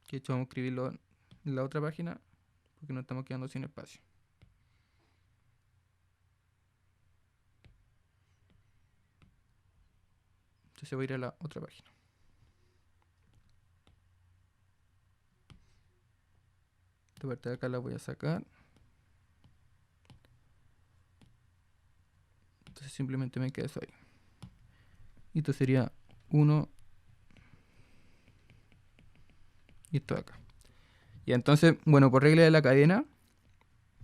Que de hecho vamos a escribirlo en la otra página porque nos estamos quedando sin espacio. Entonces voy a ir a la otra página. Esta parte de acá la voy a sacar. Entonces simplemente me queda eso ahí. Y esto sería 1 y esto de acá. Y entonces, bueno, por regla de la cadena,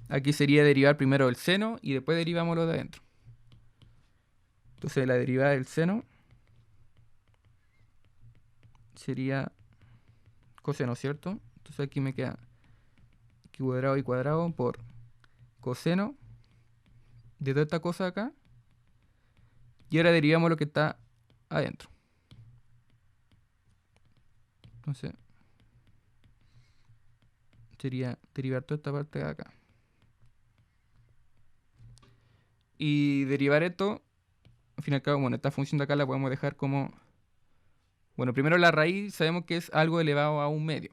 aquí sería derivar primero el seno y después derivamos lo de adentro. Entonces la derivada del seno sería coseno, ¿cierto? Entonces aquí me queda cuadrado y cuadrado por coseno de toda esta cosa acá. Y ahora derivamos lo que está adentro. Entonces sería derivar toda esta parte de acá. Y derivar esto, al fin y al cabo, bueno, esta función de acá la podemos dejar como... Bueno, primero la raíz sabemos que es algo elevado a un medio.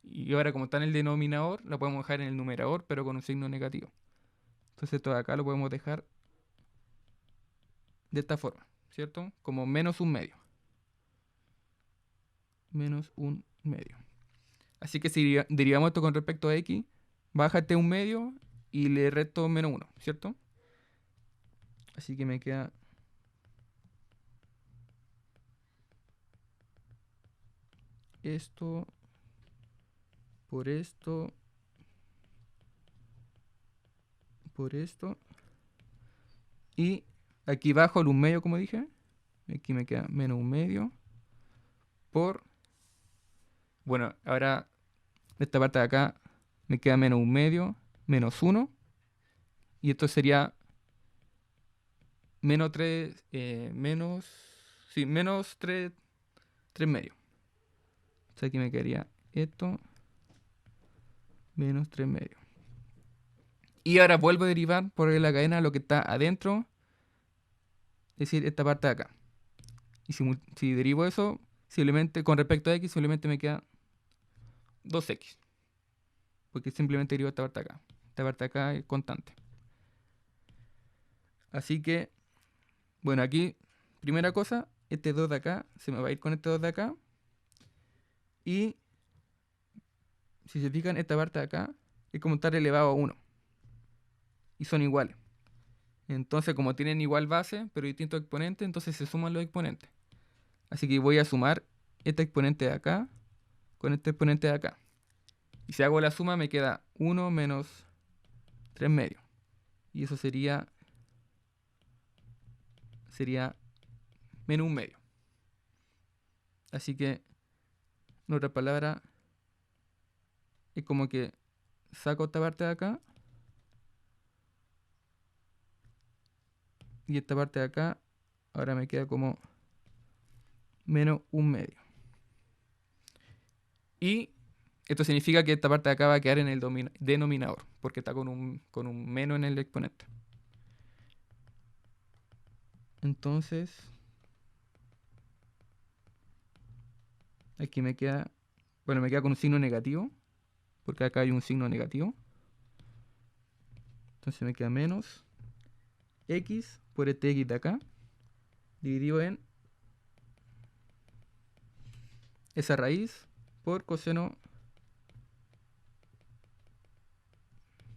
Y ahora como está en el denominador, la podemos dejar en el numerador, pero con un signo negativo. Entonces esto de acá lo podemos dejar de esta forma, ¿cierto? Como menos un medio. Menos un medio. Así que si derivamos esto con respecto a x, baja este un medio y le resto menos 1, ¿cierto? Así que me queda esto por esto por esto. Y aquí bajo el 1/2, como dije. Aquí me queda menos 1/2 por... Bueno, ahora esta parte de acá me queda menos 1/2 menos 1. Y esto sería menos 3, menos... Sí, menos 3, 3/2. O sea, aquí me quedaría esto menos 3/2. Y ahora vuelvo a derivar por la cadena lo que está adentro, es decir, esta parte de acá. Y si derivo eso, simplemente con respecto a x, simplemente me queda 2x. Porque simplemente derivo esta parte de acá. Esta parte de acá es constante. Así que, bueno, aquí, primera cosa, este 2 de acá se me va a ir con este 2 de acá. Y si se fijan, esta parte de acá es como estar elevado a 1. Y son iguales. Entonces, como tienen igual base, pero distintos exponentes, entonces se suman los exponentes. Así que voy a sumar este exponente de acá con este exponente de acá. Y si hago la suma me queda 1 menos 3/2. Y eso sería menos 1/2. Así que, en otras palabras, es como que saco esta parte de acá y esta parte de acá ahora me queda como menos 1/2. Y esto significa que esta parte de acá va a quedar en el denominador, porque está con un menos en el exponente. Entonces, aquí me queda, bueno, me queda con un signo negativo, porque acá hay un signo negativo. Entonces me queda menos x por este x de acá, dividido en esa raíz por coseno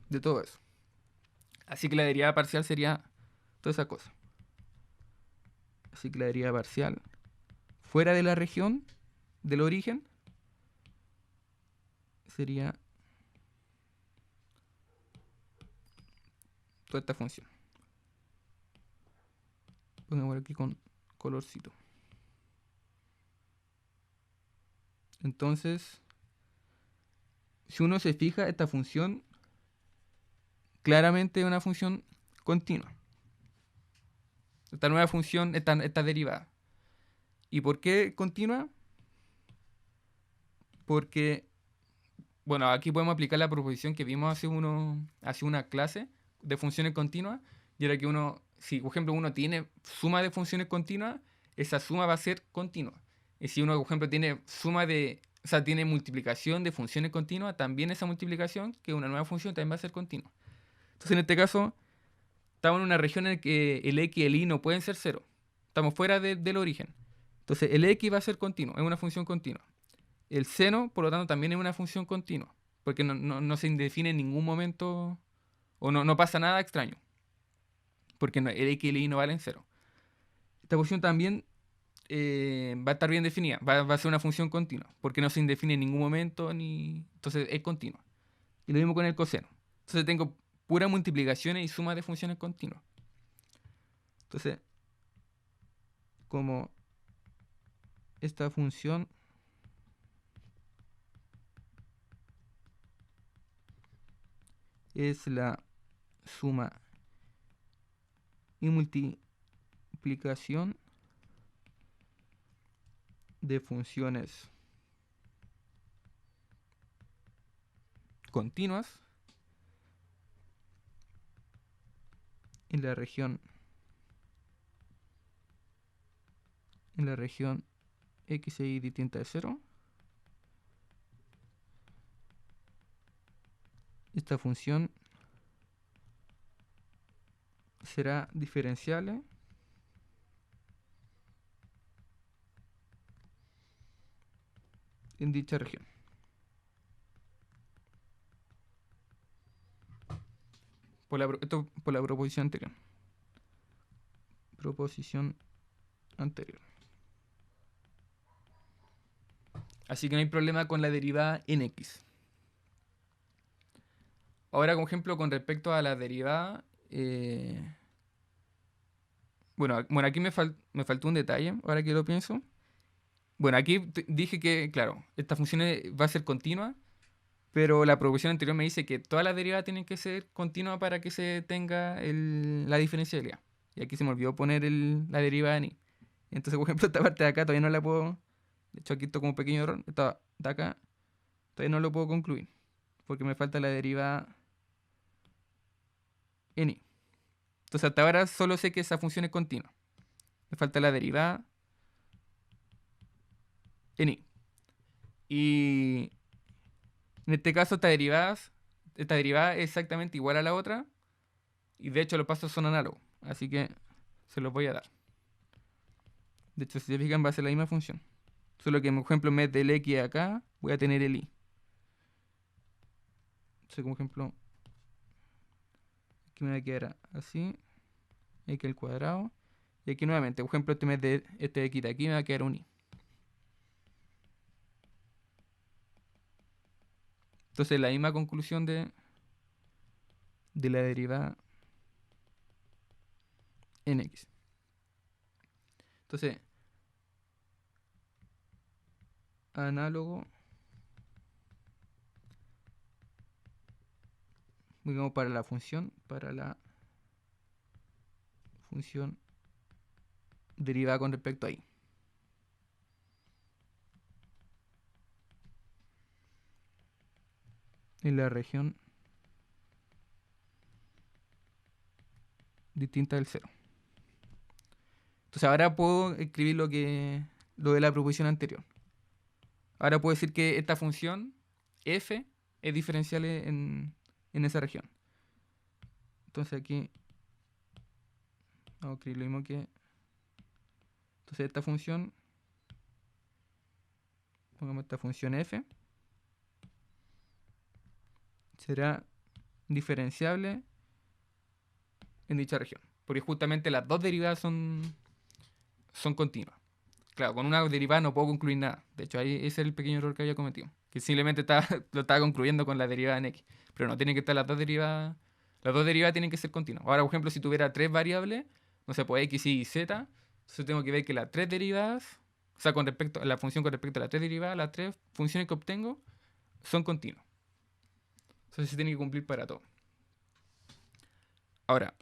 de todo eso. Así que la derivada parcial sería toda esa cosa. Así que la derivada parcial fuera de la región del origen sería toda esta función. Pongámoslo aquí con colorcito. Entonces, si uno se fija, esta función claramente es una función continua. Esta nueva función, esta derivada. ¿Y por qué continua? Porque, bueno, aquí podemos aplicar la proposición que vimos hace una clase de funciones continuas. Y era que uno, si por ejemplo uno tiene suma de funciones continuas, esa suma va a ser continua. Y si uno, por ejemplo, tiene o sea, tiene multiplicación de funciones continuas, también esa multiplicación, que es una nueva función, también va a ser continua. Entonces, en este caso, estamos en una región en la que el x y el y no pueden ser cero. Estamos fuera del origen. Entonces, el x va a ser continuo, es una función continua. El seno, por lo tanto, también es una función continua, porque no se define en ningún momento, o no pasa nada extraño, porque el x y el y no valen cero. Esta función también va a estar bien definida, va a ser una función continua, porque no se define en ningún momento, entonces es continua. Y lo mismo con el coseno. Entonces tengo puras multiplicaciones y sumas de funciones continuas. Entonces, como esta función es la suma y multiplicación de funciones continuas en la región x y distinta de 0. Esta función será diferenciable en dicha región. Esto por la proposición anterior. Proposición anterior. Así que no hay problema con la derivada en X. Ahora, como ejemplo, con respecto a la derivada... Bueno, aquí me faltó un detalle, ahora que lo pienso. Bueno, aquí dije que, claro, esta función va a ser continua, pero la proposición anterior me dice que todas las derivadas tienen que ser continuas para que se tenga la diferenciabilidad. Y aquí se me olvidó poner la derivada en y. Entonces, por ejemplo, esta parte de acá todavía no la puedo... De hecho, aquí esto como un pequeño error. Esta de acá todavía no lo puedo concluir, porque me falta la derivada en y. Entonces, hasta ahora solo sé que esa función es continua. Me falta la derivada en y. Y en este caso, esta derivada es exactamente igual a la otra. Y de hecho, los pasos son análogos. Así que se los voy a dar. De hecho, si se fijan, va a ser la misma función. Solo que, por ejemplo, en vez del x acá, voy a tener el y. Entonces, como ejemplo, aquí me va a quedar así. X al cuadrado. Y aquí nuevamente, por ejemplo, en vez de este x de aquí, me va a quedar un y. Entonces, la misma conclusión de la derivada en x. Entonces, análogo, digamos, para la función derivada con respecto a y. En la región distinta del cero. Entonces ahora puedo escribir lo de la proposición anterior. Ahora puedo decir que esta función f es diferencial en esa región. Entonces aquí vamos a escribir lo mismo que... Entonces esta función, pongamos esta función f, será diferenciable en dicha región. Porque justamente las dos derivadas son continuas. Claro, con una derivada no puedo concluir nada. De hecho, ahí ese es el pequeño error que había cometido. Que simplemente lo estaba concluyendo con la derivada en x. Pero no tienen que estar las dos derivadas. Las dos derivadas tienen que ser continuas. Ahora, por ejemplo, si tuviera tres variables, no sé, pues x, y z, entonces tengo que ver que las tres derivadas, o sea, con respecto a la función con respecto a las tres derivadas, las tres funciones que obtengo son continuas. Entonces se tiene que cumplir para todo. Ahora,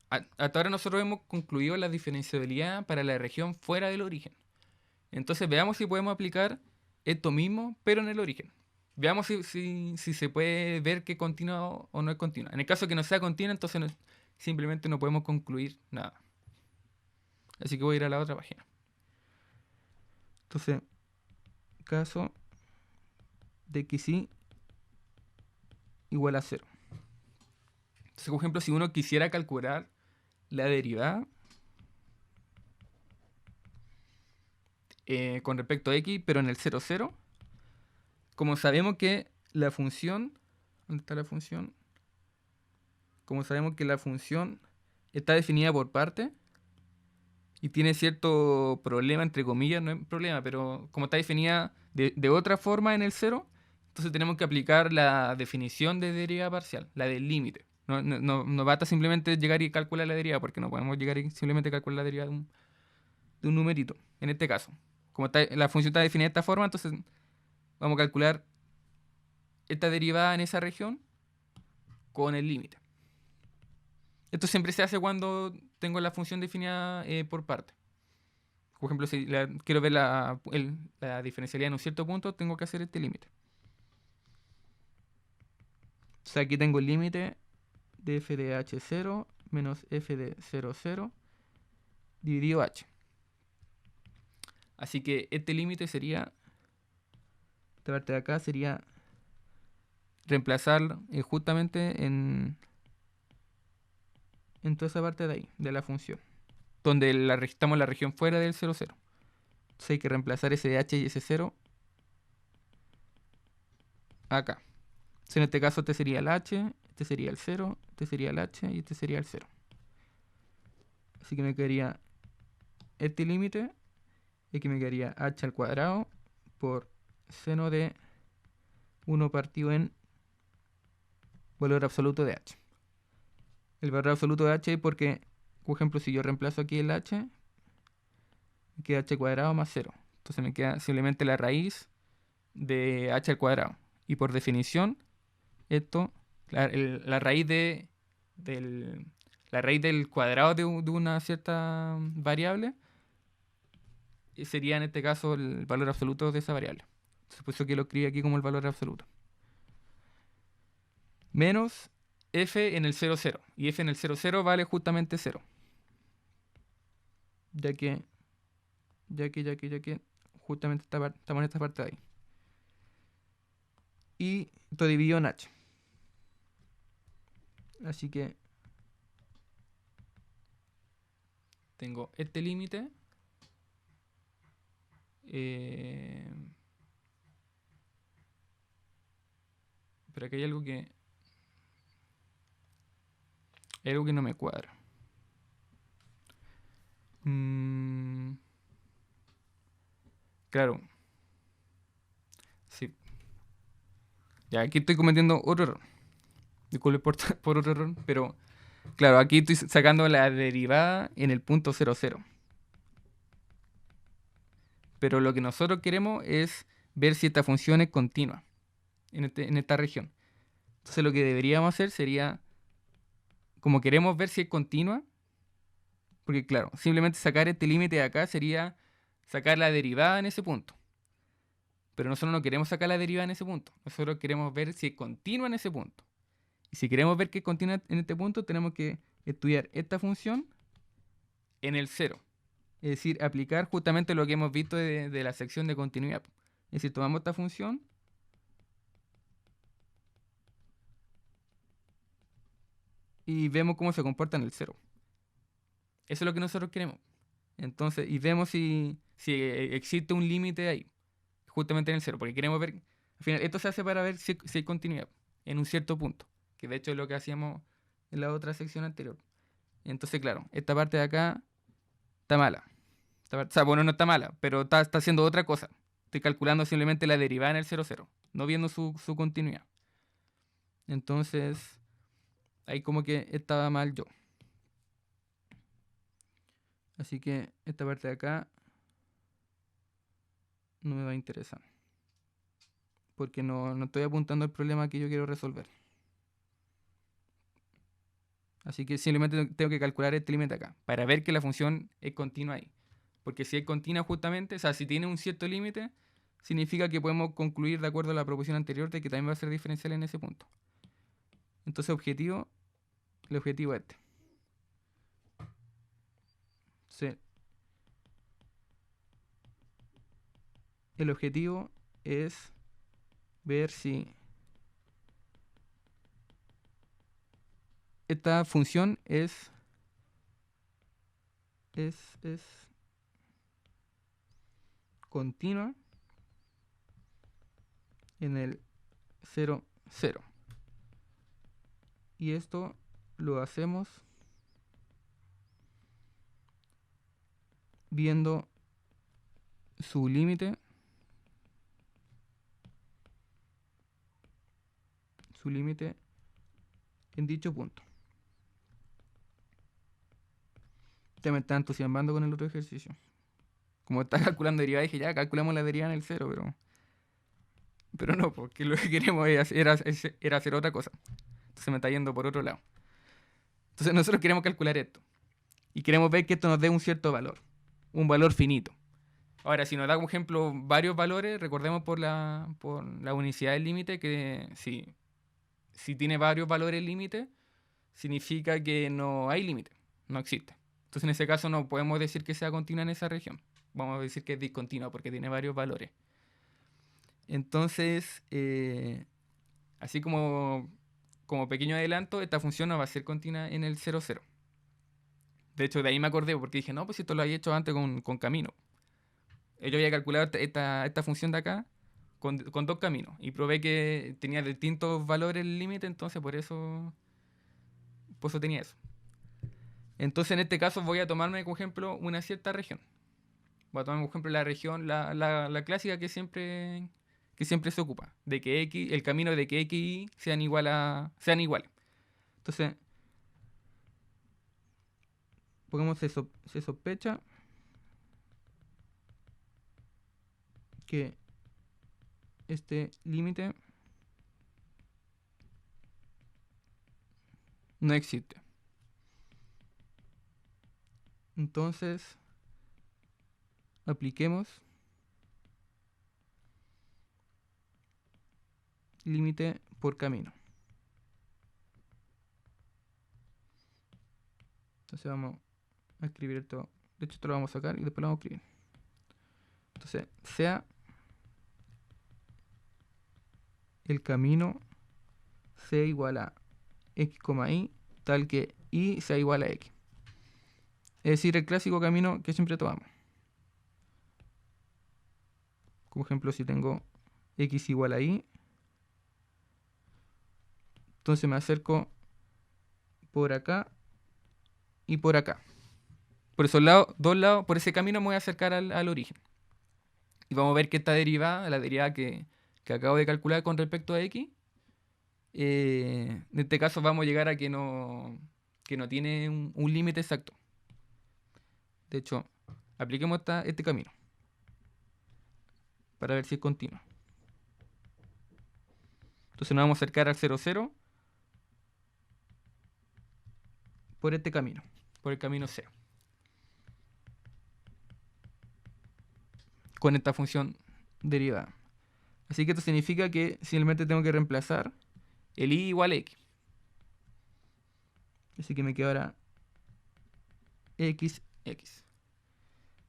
hasta ahora nosotros hemos concluido la diferenciabilidad para la región fuera del origen. Entonces veamos si podemos aplicar esto mismo, pero en el origen. Veamos si se puede ver que es continua o no es continua. En el caso que no sea continua, entonces simplemente no podemos concluir nada. Así que voy a ir a la otra página. Entonces, caso de que sí igual a 0. Entonces, por ejemplo, si uno quisiera calcular la derivada con respecto a x, pero en el 0, 0, como sabemos que la función... ¿Dónde está la función? Como sabemos que la función está definida por parte y tiene cierto problema, entre comillas, no es problema, pero como está definida de otra forma en el 0, entonces tenemos que aplicar la definición de derivada parcial, la del límite. No basta simplemente llegar y calcular la derivada, porque no podemos llegar y simplemente calcular la derivada de un numerito, en este caso. Como la función está definida de esta forma, entonces vamos a calcular esta derivada en esa región con el límite. Esto siempre se hace cuando tengo la función definida por parte. Por ejemplo, si quiero ver la diferencialidad en un cierto punto, tengo que hacer este límite. O sea, aquí tengo el límite de f de h0 menos f de 0, 0 dividido h. Así que este límite sería, esta parte de acá sería reemplazar justamente en toda esa parte de ahí, de la función, donde estamos en la región fuera del 0, 0. Entonces hay que reemplazar ese de h y ese 0 acá. Entonces en este caso este sería el h, este sería el 0, este sería el h y este sería el 0. Así que me quedaría este límite y que me quedaría h al cuadrado por seno de 1 partido en valor absoluto de h. El valor absoluto de h porque, por ejemplo, si yo reemplazo aquí el h, me queda h cuadrado más 0. Entonces me queda simplemente la raíz de h al cuadrado. Y por definición, esto, la raíz la raíz del cuadrado de una cierta variable sería en este caso el valor absoluto de esa variable. Entonces, por eso que lo escribí aquí como el valor absoluto. Menos f en el 0, 0. Y f en el 0, 0 vale justamente 0. Ya que justamente estamos en esta parte de ahí. Y esto dividido en h. Así que tengo este límite. Pero aquí hay algo que no me cuadra. Claro. Sí. Ya, aquí estoy cometiendo otro error. Disculpe por otro error, pero claro, aquí estoy sacando la derivada en el punto 0, 0. Pero lo que nosotros queremos es ver si esta función es continua en esta región. Entonces lo que deberíamos hacer sería, como queremos ver si es continua, porque claro, simplemente sacar este límite de acá sería sacar la derivada en ese punto. Pero nosotros no queremos sacar la derivada en ese punto. Nosotros queremos ver si es continua en ese punto. Y si queremos ver que es continua en este punto, tenemos que estudiar esta función en el 0. Es decir, aplicar justamente lo que hemos visto de la sección de continuidad. Es decir, tomamos esta función y vemos cómo se comporta en el 0. Eso es lo que nosotros queremos. Entonces, y vemos si existe un límite ahí, justamente en el 0, porque queremos ver, al final, esto se hace para ver si hay continuidad en un cierto punto, que de hecho es lo que hacíamos en la otra sección anterior. Entonces, claro, esta parte de acá está mala. O sea, bueno, no está mala, pero está haciendo otra cosa. Estoy calculando simplemente la derivada en el 0, 0, no viendo su continuidad. Entonces, ahí como que estaba mal yo. Así que esta parte de acá no me va a interesar. Porque no estoy apuntando al problema que yo quiero resolver. Así que simplemente tengo que calcular este límite acá, para ver que la función es continua ahí. Porque si es continua justamente, o sea, si tiene un cierto límite, significa que podemos concluir de acuerdo a la proposición anterior de que también va a ser diferencial en ese punto. Entonces el objetivo es este. Sí. El objetivo es ver si esta función es continua en el 0, 0. Y esto lo hacemos viendo su límite en dicho punto. Ya me está entusiasmando con el otro ejercicio. Como está calculando derivada, dije ya calculamos la derivada en el 0, pero no, porque lo que queremos era hacer otra cosa. Entonces me está yendo por otro lado. Entonces nosotros queremos calcular esto. Y queremos ver que esto nos dé un cierto valor. Un valor finito. Ahora, si nos da como ejemplo varios valores, recordemos por la unicidad del límite que si tiene varios valores límite, significa que no hay límite, no existe. Entonces en ese caso no podemos decir que sea continua en esa región. Vamos a decir que es discontinua porque tiene varios valores. Entonces, así como pequeño adelanto, esta función no va a ser continua en el 0, 0. De hecho, de ahí me acordé porque dije, no, pues esto lo había hecho antes con Camino. Yo había calculado esta función de acá con dos caminos. Y probé que tenía distintos valores el límite, entonces por eso tenía eso. Entonces en este caso voy a tomarme como ejemplo una cierta región. Voy a tomar como ejemplo la región, la clásica que siempre se ocupa. De que X, el camino de que X y Y sean iguales. Entonces, pongamos eso, se sospecha que este límite no existe. Entonces, apliquemos límite por camino. Entonces vamos a escribir esto. De hecho, esto lo vamos a sacar y después lo vamos a escribir. Entonces, sea el camino sea igual a x, y, tal que y sea igual a x. Es decir, el clásico camino que siempre tomamos. Como ejemplo, si tengo x igual a y, entonces me acerco por acá y por acá. Por esos lados, dos lados, por ese camino me voy a acercar al origen. Y vamos a ver que esta derivada, la derivada que acabo de calcular con respecto a x, en este caso vamos a llegar a que no tiene un límite exacto. De hecho, apliquemos este camino para ver si es continuo. Entonces nos vamos a acercar al 0, 0 por este camino, por el camino C. Con esta función derivada. Así que esto significa que simplemente tengo que reemplazar el y igual a x. Así que me queda ahora x.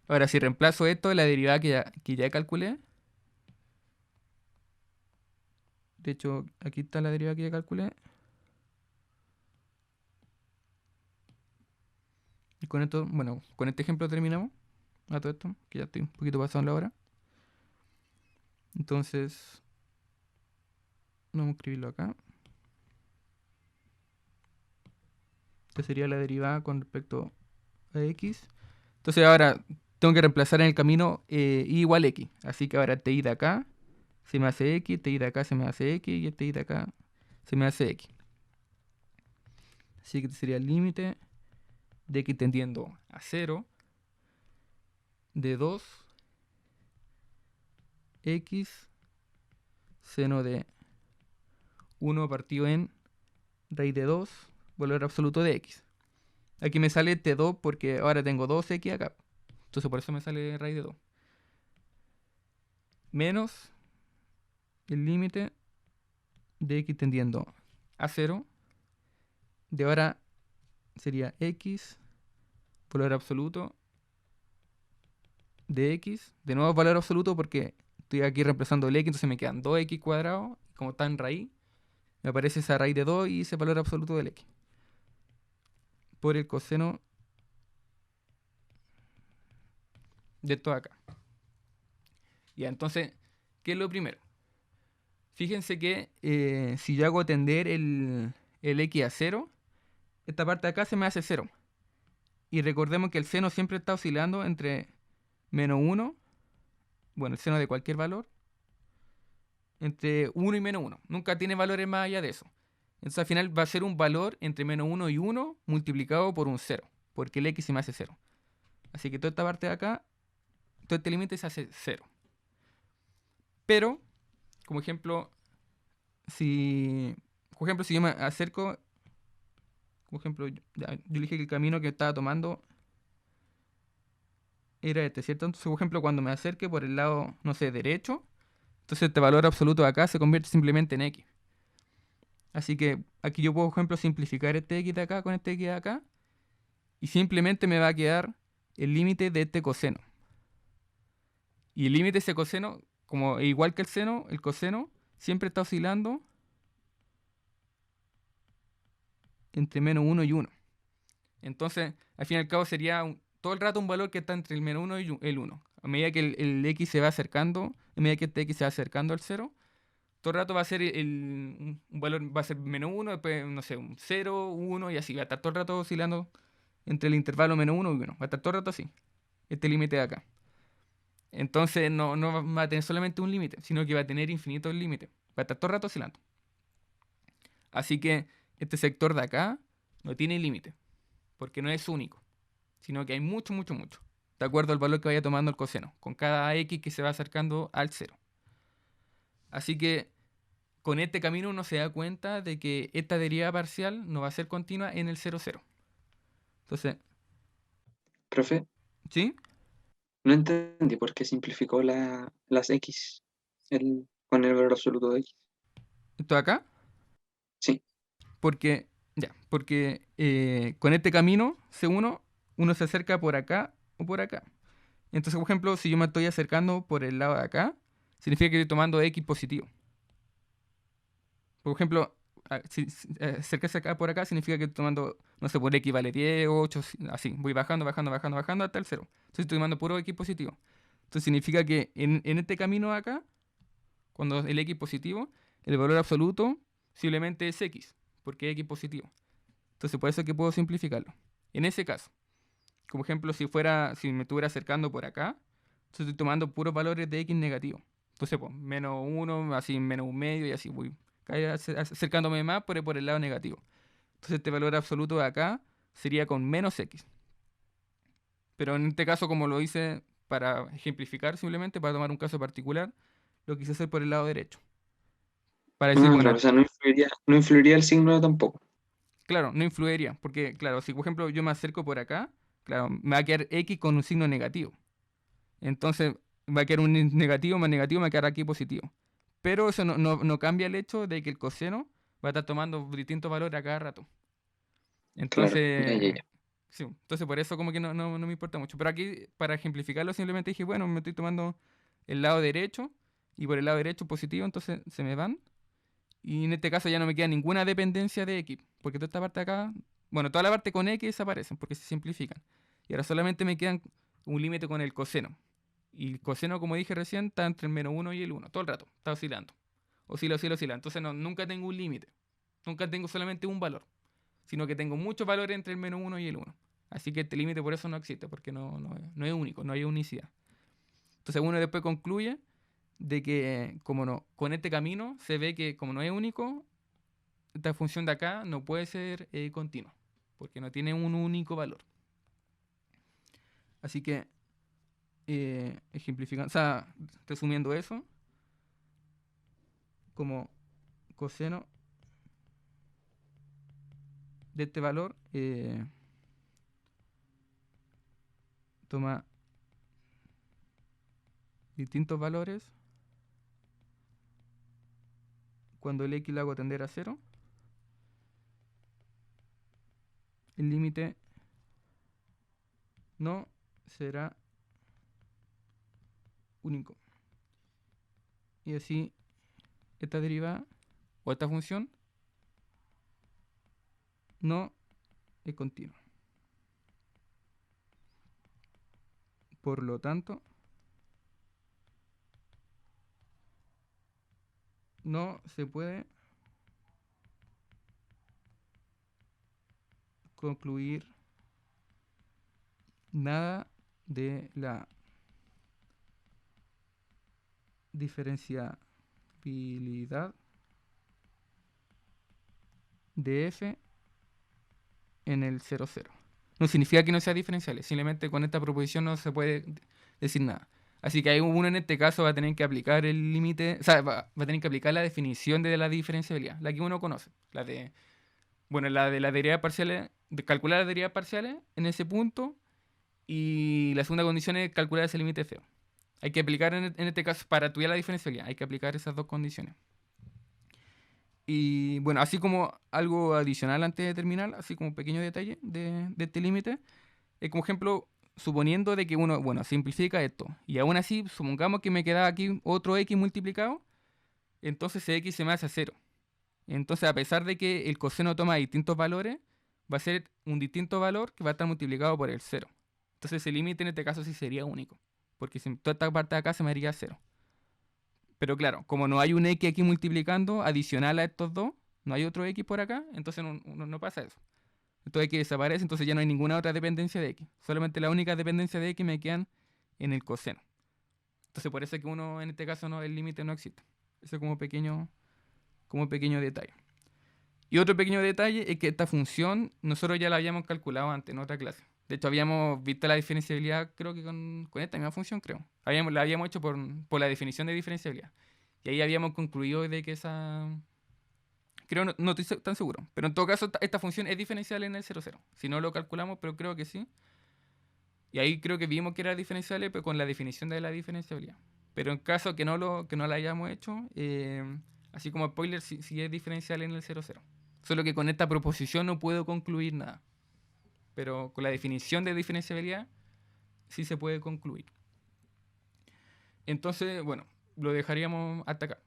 Ahora, si reemplazo esto, la derivada que ya calculé. De hecho, aquí está la derivada que ya calculé. Y con esto, bueno, con este ejemplo terminamos. A todo esto, que ya estoy un poquito pasado en la hora. Entonces, vamos a escribirlo acá. Esta sería la derivada con respecto a x. Entonces ahora tengo que reemplazar en el camino y igual a x. Así que ahora este y de acá se me hace x, este y de acá se me hace x y este y de acá se me hace x. Así que este sería el límite de x tendiendo a 0 de 2 x seno de 1 partido en raíz de 2 valor absoluto de x. Aquí me sale este 2 porque ahora tengo 2x acá. Entonces por eso me sale raíz de 2. Menos el límite de x tendiendo a 0. De ahora sería x valor absoluto de x. De nuevo valor absoluto porque estoy aquí reemplazando el x, entonces me quedan 2x cuadrado. Como está en raíz, me aparece esa raíz de 2 y ese valor absoluto del x. Por el coseno de esto acá. Ya, entonces, ¿qué es lo primero? Fíjense que si yo hago tender el x a 0, esta parte de acá se me hace 0. Y recordemos que el seno siempre está oscilando entre menos 1, bueno, el seno de cualquier valor, entre 1 y menos 1. Nunca tiene valores más allá de eso. Entonces al final va a ser un valor entre menos 1 y 1 multiplicado por un 0, porque el x se me hace 0. Así que toda esta parte de acá, todo este límite se hace 0. Pero, como ejemplo, si yo me acerco, como ejemplo, yo dije que el camino que estaba tomando era este, ¿cierto? Entonces, por ejemplo, cuando me acerque por el lado, no sé, derecho, entonces este valor absoluto de acá se convierte simplemente en x. Así que aquí yo puedo, por ejemplo, simplificar este x de acá con este x de acá, y simplemente me va a quedar el límite de este coseno. Y el límite de ese coseno, como igual que el coseno siempre está oscilando entre menos 1 y 1. Entonces, al fin y al cabo sería todo el rato un valor que está entre el menos 1 y el 1. A medida que el x se va acercando, a medida que este x se va acercando al 0, todo el rato va a ser un valor, va a ser menos 1, después, no sé, un 0, 1 y así. Va a estar todo el rato oscilando entre el intervalo menos 1 y 1. Va a estar todo el rato así, este límite de acá. Entonces no va a tener solamente un límite, sino que va a tener infinitos límites. Va a estar todo el rato oscilando. Así que este sector de acá no tiene límite, porque no es único, sino que hay mucho, mucho, mucho, de acuerdo al valor que vaya tomando el coseno, con cada x que se va acercando al 0. Así que con este camino uno se da cuenta de que esta derivada parcial no va a ser continua en el 0, 0. Entonces, Profe, ¿sí? no entendí por qué simplificó las X con el valor absoluto de X. Esto de acá, Sí, porque, ya, porque con este camino, C1, uno se acerca por acá o por acá. Entonces, por ejemplo, si yo me estoy acercando por el lado de acá, significa que estoy tomando x positivo. Por ejemplo, si acercarse acá por acá significa que estoy tomando, no sé, por x vale 10, 8, así. Voy bajando, bajando, bajando, bajando hasta el 0. Entonces estoy tomando puro x positivo. Entonces significa que en este camino acá, cuando el x positivo, el valor absoluto simplemente es x, porque es x positivo. Entonces por eso es que puedo simplificarlo. En ese caso, como ejemplo, si me estuviera acercando por acá, entonces estoy tomando puros valores de x negativo. Entonces, pues, menos 1, así menos un medio y así voy acercándome más por el lado negativo. Entonces este valor absoluto de acá sería con menos x. Pero en este caso, como lo hice para ejemplificar simplemente, para tomar un caso particular, lo quise hacer por el lado derecho. Para decir, bueno, claro, o sea, no influiría el signo tampoco. claro, no influiría, porque claro, si por ejemplo yo me acerco por acá, claro, me va a quedar x con un signo negativo. Entonces va a quedar un negativo más negativo, me va a quedar aquí positivo. Pero eso no cambia el hecho de que el coseno va a estar tomando distintos valores a cada rato. Claro, ya, ya, Entonces, ya. sí, entonces por eso como que no me importa mucho. Pero aquí, para ejemplificarlo, simplemente dije, bueno, me estoy tomando el lado derecho y por el lado derecho positivo, entonces se me van. Y en este caso ya no me queda ninguna dependencia de X, porque toda esta parte de acá, bueno, toda la parte con X desaparecen porque se simplifican. Y ahora solamente me quedan un límite con el coseno. Y el coseno, como dije recién, está entre el menos 1 y el 1 todo el rato, está oscilando. Oscila, oscila, oscila. Entonces nunca tengo un límite, nunca tengo solamente un valor, sino que tengo muchos valores entre el menos 1 y el 1. Así que este límite por eso no existe, porque no es único, no hay unicidad. Entonces uno después concluye de que como no, con este camino se ve que como no es único, esta función de acá no puede ser continua, porque no tiene un único valor. Así que, ejemplificando, o sea, resumiendo eso, como coseno de este valor toma distintos valores cuando el x lo hago tender a 0, el límite no será único. Y así esta derivada o esta función no es continua. Por lo tanto, no se puede concluir nada de la diferenciabilidad de f en el 0, 0. No significa que no sea diferenciable, simplemente con esta proposición no se puede decir nada. Así que hay uno en este caso va a tener que aplicar el límite, o sea, va a tener que aplicar la definición de la diferenciabilidad, la que uno conoce, la de las derivas parciales, de calcular las derivas parciales en ese punto, y la segunda condición es calcular ese límite feo. Hay que aplicar en este caso, para estudiar la diferenciabilidad, hay que aplicar esas dos condiciones. Y bueno, así como algo adicional antes de terminar, así como un pequeño detalle de este límite, es como ejemplo, suponiendo de que uno, bueno, simplifica esto, y aún así, supongamos que me queda aquí otro x multiplicado, entonces ese x se me hace 0. Entonces, a pesar de que el coseno toma distintos valores, va a ser un distinto valor que va a estar multiplicado por el 0. Entonces ese límite en este caso sí sería único. Porque si toda esta parte de acá se me haría 0. Pero claro, como no hay un x aquí multiplicando adicional a estos dos, no hay otro x por acá, entonces no pasa eso. Entonces x desaparece, entonces ya no hay ninguna otra dependencia de x. Solamente la única dependencia de x me quedan en el coseno. Entonces por eso es que uno, en este caso, no, el límite no existe. Eso es como pequeño detalle. Y otro pequeño detalle es que esta función nosotros ya la habíamos calculado antes en otra clase. De hecho, habíamos visto la diferenciabilidad, creo que con esta misma función, creo. La habíamos hecho por la definición de diferenciabilidad. Y ahí habíamos concluido de que esa... Creo, no estoy tan seguro. Pero en todo caso, esta función es diferenciable en el 0,0. Si no lo calculamos, pero creo que sí. Y ahí creo que vimos que era diferenciable pero con la definición de la diferenciabilidad. Pero en caso que no la hayamos hecho, así como spoiler, sí es diferenciable en el 0,0. Solo que con esta proposición no puedo concluir nada. Pero con la definición de diferenciabilidad sí se puede concluir. Entonces, bueno, lo dejaríamos hasta acá.